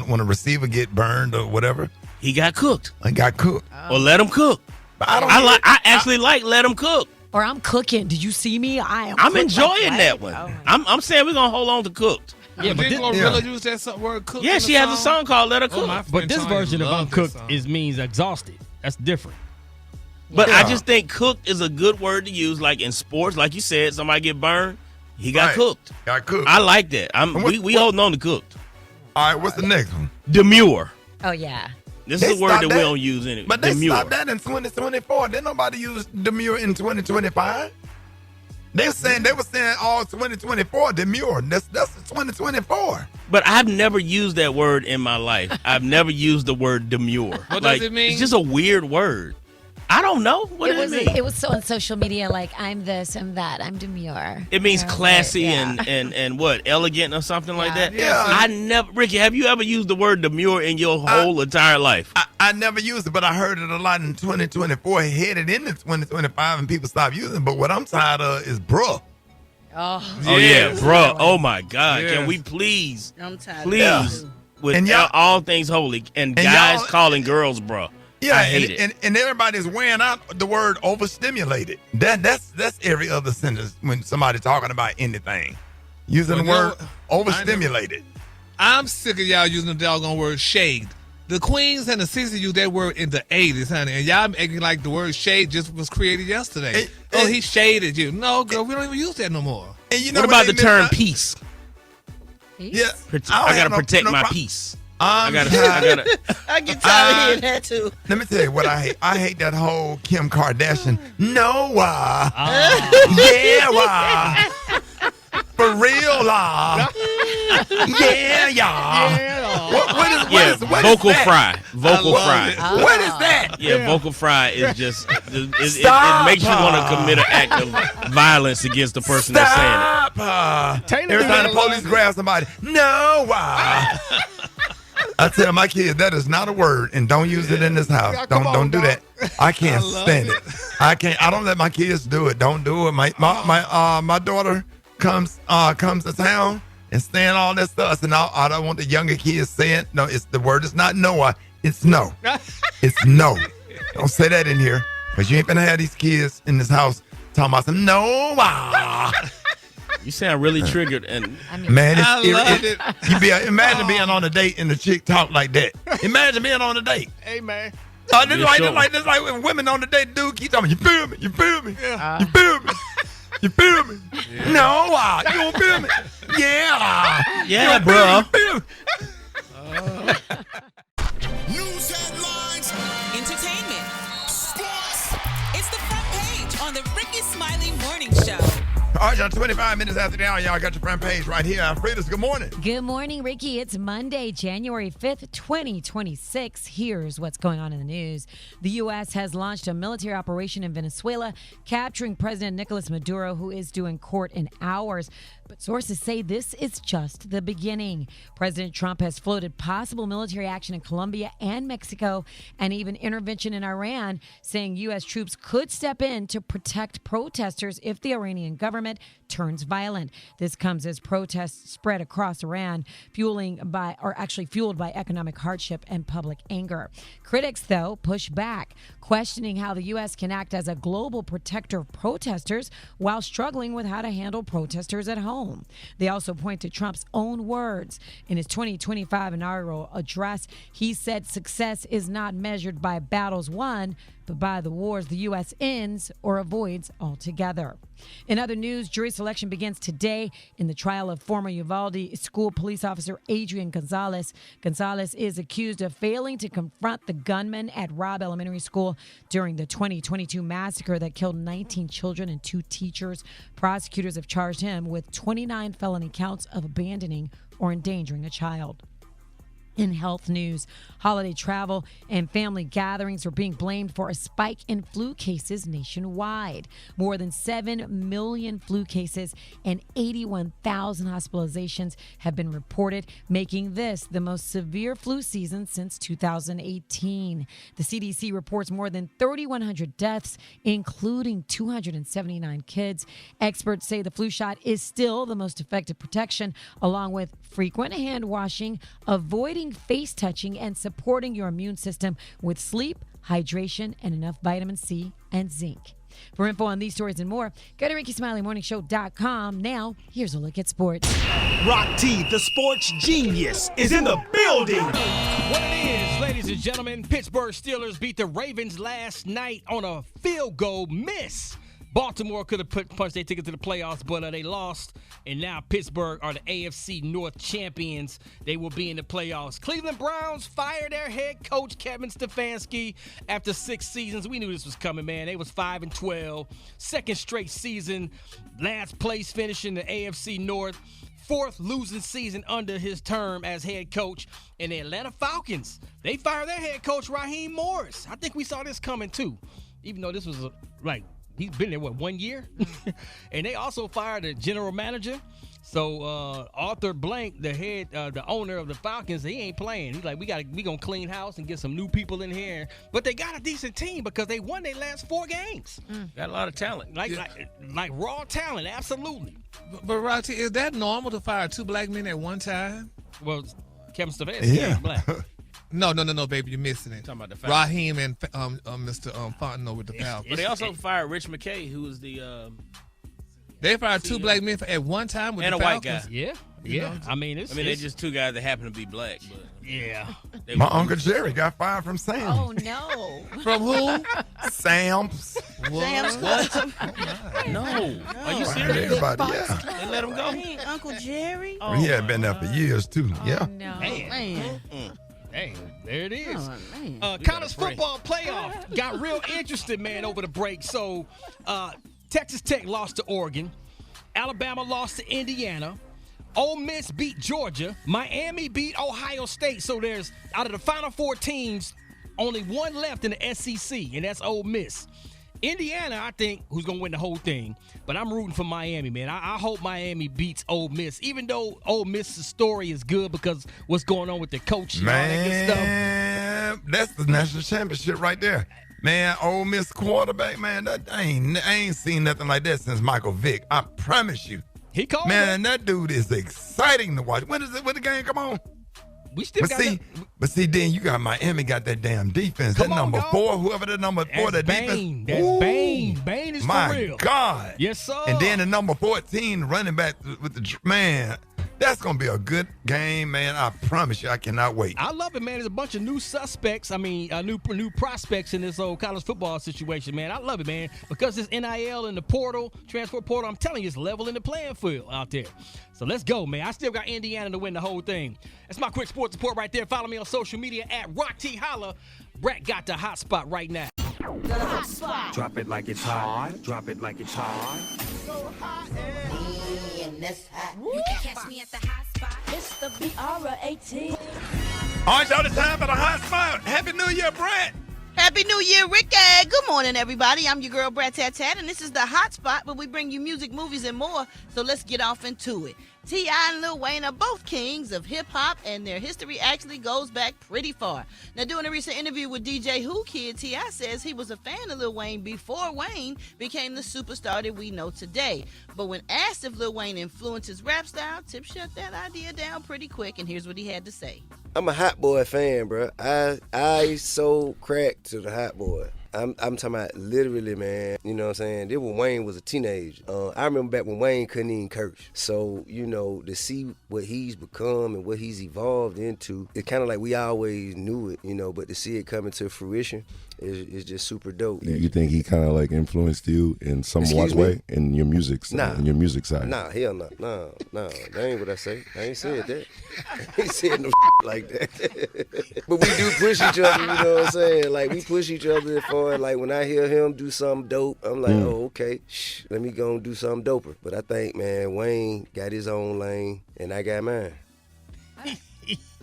Speaker 15: when a receiver get burned or whatever.
Speaker 1: He got cooked.
Speaker 15: I got cooked.
Speaker 1: Or let him cook.
Speaker 15: But
Speaker 1: I actually like let him cook.
Speaker 13: Or I'm cooking. Did you see me?
Speaker 1: I'm enjoying that one.
Speaker 13: Oh,
Speaker 1: I'm saying we're going to hold on to cooked.
Speaker 9: Yeah, but didn't Gorilla use that word cook?
Speaker 1: Yeah, she has a song called Let Her Cook.
Speaker 11: But this version of uncooked means exhausted. That's different.
Speaker 1: But I just think cooked is a good word to use, like in sports. Like you said, somebody get burned, he got cooked.
Speaker 15: Got cooked.
Speaker 1: I like that. We holding on to cooked.
Speaker 15: All right, what's the next one?
Speaker 1: Demure.
Speaker 13: Oh, yeah.
Speaker 1: This is a word that we don't use anyway.
Speaker 15: But they
Speaker 1: demure.
Speaker 15: stopped that in 2024. Didn't nobody use demure in 2025? They were saying all 2024 demure. That's 2024.
Speaker 1: But I've never used that word in my life. I've never used the word demure.
Speaker 9: What does it mean?
Speaker 1: It's just a weird word. I don't know. What does it mean?
Speaker 13: It was so on social media, like, I'm this, I'm that, I'm demure.
Speaker 1: It means classy
Speaker 13: yeah.
Speaker 1: and what, elegant or something like that?
Speaker 15: Yeah.
Speaker 1: Ricky, have you ever used the word demure in your whole entire life?
Speaker 15: I never used it, but I heard it a lot in 2024, headed into 2025, and people stopped using it. But what I'm tired of is bruh.
Speaker 13: Oh
Speaker 1: yeah, bro. Oh, my God.
Speaker 15: Yes.
Speaker 1: Can we please,
Speaker 7: I'm tired
Speaker 1: please, with all things holy, and guys calling girls bruh.
Speaker 15: Yeah,
Speaker 1: I hate it.
Speaker 15: And everybody's wearing out the word overstimulated. That's every other sentence when somebody's talking about anything. Using the word overstimulated.
Speaker 9: I'm sick of y'all using the doggone word shade. The Queens and the 60s used that word in the 80s, honey. And y'all acting like the word shade just was created yesterday. He shaded you. No, girl, we don't even use that no more.
Speaker 15: And you know
Speaker 1: what about the term peace?
Speaker 15: Yeah.
Speaker 1: I got to protect my peace. I gotta.
Speaker 7: I get tired of hearing that too.
Speaker 15: Let me tell you what I hate. I hate that whole Kim Kardashian. No, yeah, for real, yeah. What is
Speaker 1: vocal
Speaker 15: that?
Speaker 1: fry. Vocal fry.
Speaker 15: What is that?
Speaker 1: Yeah, vocal fry is just it makes you want to commit an act of violence against the person that's saying it.
Speaker 15: Every time the police grab somebody, no, I tell my kids that is not a word, and don't use it in this house. Don't do that. I can't stand it. I don't let my kids do it. Don't do it. My daughter
Speaker 6: comes to town and saying all that stuff. And I don't want the younger kids saying, no, the word is not Noah, it's no. It's no. Don't say that in here, because you ain't gonna have these kids in this house talking about some Noah.
Speaker 1: You sound really triggered, and
Speaker 6: man, imagine being on a date and the chick talk like that. Imagine being on a date.
Speaker 11: Hey, man.
Speaker 6: This like when women on the date, dude keep talking, you feel me? You feel me?
Speaker 11: Yeah.
Speaker 6: You feel me? You feel me? Yeah. No, you don't feel me? Yeah.
Speaker 1: Yeah, bro.
Speaker 17: News headlines, entertainment, sports. It's the front page on the Rickey Smiley Morning Show.
Speaker 6: All right, y'all, 25 minutes after the hour, y'all got your front page right here. Alfreda's, good morning.
Speaker 13: Good morning, Ricky. It's Monday, January 5th, 2026. Here's what's going on in the news. The U.S. has launched a military operation in Venezuela, capturing President Nicolas Maduro, who is due in court in hours. But sources say this is just the beginning. President Trump has floated possible military action in Colombia and Mexico, and even intervention in Iran, saying U.S. troops could step in to protect protesters if the Iranian government turns violent. This comes as protests spread across Iran, fueled by economic hardship and public anger. Critics, though, push back, questioning how the U.S. can act as a global protector of protesters while struggling with how to handle protesters at home. They also point to Trump's own words. In his 2025 inaugural address, he said success is not measured by battles won, but by the wars the U.S. ends or avoids altogether. In other news, jury selection begins today in the trial of former Uvalde school police officer Adrian Gonzalez. Gonzalez is accused of failing to confront the gunman at Robb Elementary School during the 2022 massacre that killed 19 children and 2 teachers. Prosecutors have charged him with 29 felony counts of abandoning or endangering a child. In health news, holiday travel and family gatherings are being blamed for a spike in flu cases nationwide. More than 7 million flu cases and 81,000 hospitalizations have been reported, making this the most severe flu season since 2018. The CDC reports more than 3,100 deaths, including 279 kids. Experts say the flu shot is still the most effective protection, along with frequent hand washing, avoiding face touching, and supporting your immune system with sleep, hydration, and enough vitamin C and zinc. For info on these stories and more, go to RickySmileyMorningShow.com. Now, here's a look at sports.
Speaker 3: Rock T, the sports genius, is in the building.
Speaker 11: What it is, ladies and gentlemen, Pittsburgh Steelers beat the Ravens last night on a field goal miss. Baltimore could have punched their ticket to the playoffs, but they lost, and now Pittsburgh are the AFC North champions. They will be in the playoffs. Cleveland Browns fired their head coach, Kevin Stefanski, after 6 seasons. We knew this was coming, man. They was 5-12, second straight season, last place finish in the AFC North, 4th losing season under his term as head coach. And the Atlanta Falcons, they fired their head coach, Raheem Morris. I think we saw this coming, too, even though this was he's been there, 1 year? And they also fired the general manager. So Arthur Blank, the owner of the Falcons, he ain't playing. He's like, we gonna clean house and get some new people in here. But they got a decent team because they won their last 4 games.
Speaker 1: Got a lot of talent.
Speaker 11: Like raw talent, absolutely.
Speaker 9: But Roxy, is that normal to fire 2 black men at one time?
Speaker 11: Well, Kevin Stefanski ain't black.
Speaker 9: No, baby, you're missing it.
Speaker 1: Talking about the Falcons.
Speaker 9: Raheem and Mr. Fontenot with the Falcons.
Speaker 1: But they also fired Rich McKay, who was the.
Speaker 9: They fired 2 black men at one time with
Speaker 1: and
Speaker 9: the
Speaker 1: Falcons.
Speaker 9: And
Speaker 1: a white guy.
Speaker 11: Yeah. I mean,
Speaker 1: they're just 2 guys that happen to be black. But
Speaker 11: yeah.
Speaker 6: My Uncle Jerry got fired from Sam.
Speaker 7: Oh, no.
Speaker 9: From who?
Speaker 6: Sam's.
Speaker 7: Sam's
Speaker 1: What? No. Are you serious?
Speaker 6: Everybody, yeah.
Speaker 1: They let him go?
Speaker 7: Dang, Uncle Jerry?
Speaker 6: Oh, he had been there for years, too. Yeah.
Speaker 7: No.
Speaker 11: Man. Dang, there it is.
Speaker 7: Oh,
Speaker 11: College football playoff got real interesting, man, over the break. So, Texas Tech lost to Oregon. Alabama lost to Indiana. Ole Miss beat Georgia. Miami beat Ohio State. So there's, out of the final 4 teams, only 1 left in the SEC, and that's Ole Miss. Indiana, I think, who's going to win the whole thing. But I'm rooting for Miami, man. I hope Miami beats Ole Miss, even though Ole Miss's story is good because what's going on with the coach and all that good stuff.
Speaker 6: Man, that's the national championship right there. Man, Ole Miss quarterback, man, I ain't seen nothing like that since Michael Vick. I promise you.
Speaker 11: He called.
Speaker 15: Man, that dude is exciting to watch. When the game come on?
Speaker 11: We still
Speaker 15: But see, then you got Miami got that damn defense. That number 4, whoever the number 4, that
Speaker 11: Bane.
Speaker 15: defense.
Speaker 11: That's Bane. Bane is
Speaker 15: my
Speaker 11: for real.
Speaker 15: God.
Speaker 11: Yes, sir.
Speaker 15: And then the number 14 running back with the man. That's gonna be a good game, man. I promise you, I cannot wait.
Speaker 11: I love it, man. There's a bunch of new suspects. I mean, new prospects in this old college football situation, man. I love it, man, because this NIL and the portal, transfer portal. I'm telling you, it's leveling the playing field out there. So let's go, man. I still got Indiana to win the whole thing. That's my quick sports report right there. Follow me on social media at Rock T Holla. Brat got the hot spot right now.
Speaker 2: The hot spot. Drop it like it's hot. Drop it like it's hot. So hot and this hot. You can catch me at the hot spot. It's the BR18.
Speaker 15: All right, y'all, it's time for the hot spot. Happy New Year, Brat.
Speaker 7: Happy New Year, Ricky. Good morning, everybody. I'm your girl, Brat and this is the hot spot where we bring you music, movies, and more. So let's get off into it. T.I. and Lil Wayne are both kings of hip-hop, and their history actually goes back pretty far. Now, doing a recent interview with DJ Who Kid, T.I. says he was a fan of Lil Wayne before Wayne became the superstar that we know today. But when asked if Lil Wayne influenced his rap style, Tip shut that idea down pretty quick, and here's what he had to say.
Speaker 8: I'm a Hot Boy fan, bro. I sold crack to the Hot Boy. I'm talking about literally, man. You know what I'm saying? This when Wayne was a teenager. I remember back when Wayne couldn't even curse. So, you know, to see what he's become and what he's evolved into, it's kind of like we always knew it, you know, but to see it coming to fruition is just super dope.
Speaker 12: You think he kind of like influenced you in somewhat way in your music side? In your music side?
Speaker 8: Nah, hell no. No. That ain't what I say. I ain't said that. I ain't said no like that. But we do push each other, you know what I'm saying? Like, we push each other for, like, when I hear him do something dope, I'm like, oh, okay, let me go and do something doper. But I think, man, Wayne got his own lane, and I got mine.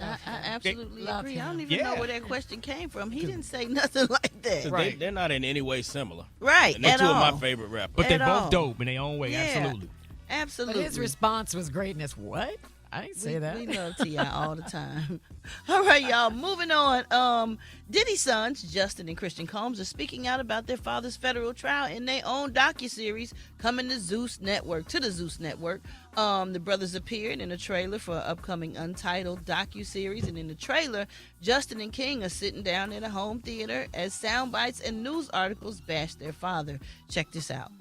Speaker 7: I absolutely agree. I don't even know where that question came from. He didn't say nothing like that.
Speaker 1: Right. They're not in any way similar.
Speaker 7: Right,
Speaker 1: And they're
Speaker 7: at
Speaker 1: two
Speaker 7: all.
Speaker 1: of my favorite rappers.
Speaker 11: But they're
Speaker 7: At
Speaker 11: both
Speaker 7: all.
Speaker 11: dope in their own way.
Speaker 7: Yeah.
Speaker 11: Absolutely.
Speaker 7: Absolutely.
Speaker 10: But his response was greatness. What? I didn't say that.
Speaker 7: We love T.I. all the time. All right, y'all. Moving on. Diddy's sons, Justin and Christian Combs, are speaking out about their father's federal trial in their own docuseries coming to the Zeus Network. The brothers appeared in a trailer for an upcoming Untitled docuseries, and in the trailer, Justin and King are sitting down in a home theater as sound bites and news articles bash their father. Check this out.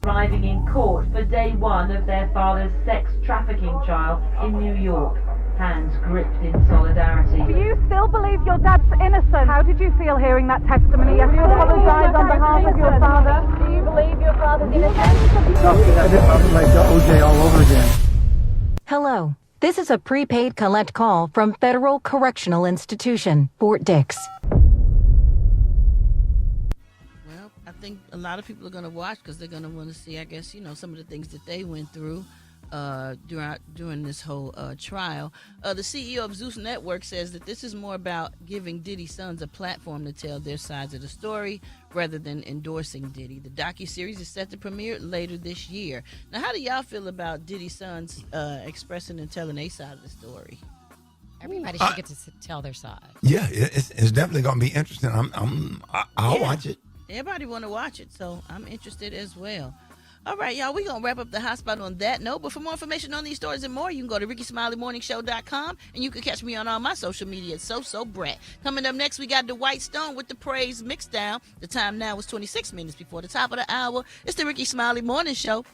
Speaker 24: Arriving in court for day one of their father's sex trafficking trial in New York. Hands gripped in solidarity.
Speaker 25: Do you still believe your dad's innocent? How did you feel hearing that testimony yesterday? Do you apologize on behalf of your father? Do you believe your father's innocent?
Speaker 26: Like the OJ all over again.
Speaker 27: Hello. This is a prepaid collect call from Federal Correctional Institution, Fort Dix.
Speaker 7: I think a lot of people are going to watch because they're going to want to see, I guess, some of the things that they went through during this whole trial. The CEO of Zeus Network says that this is more about giving Diddy's sons a platform to tell their sides of the story rather than endorsing Diddy. The docuseries is set to premiere later this year. Now, how do y'all feel about Diddy's sons expressing and telling their side of the story?
Speaker 10: Everybody should get to tell their side.
Speaker 15: Yeah, it's definitely going to be interesting. I'll watch it.
Speaker 7: Everybody want to watch it, so I'm interested as well. All right, y'all, we're going to wrap up the hot spot on that note. But for more information on these stories and more, you can go to RickySmileyMorningShow.com, and you can catch me on all my social media at SoSoBrat. Coming up next, we got the White Stone with the Praise Mixdown. The time now is 26 minutes before the top of the hour. It's the Rickey Smiley Morning Show.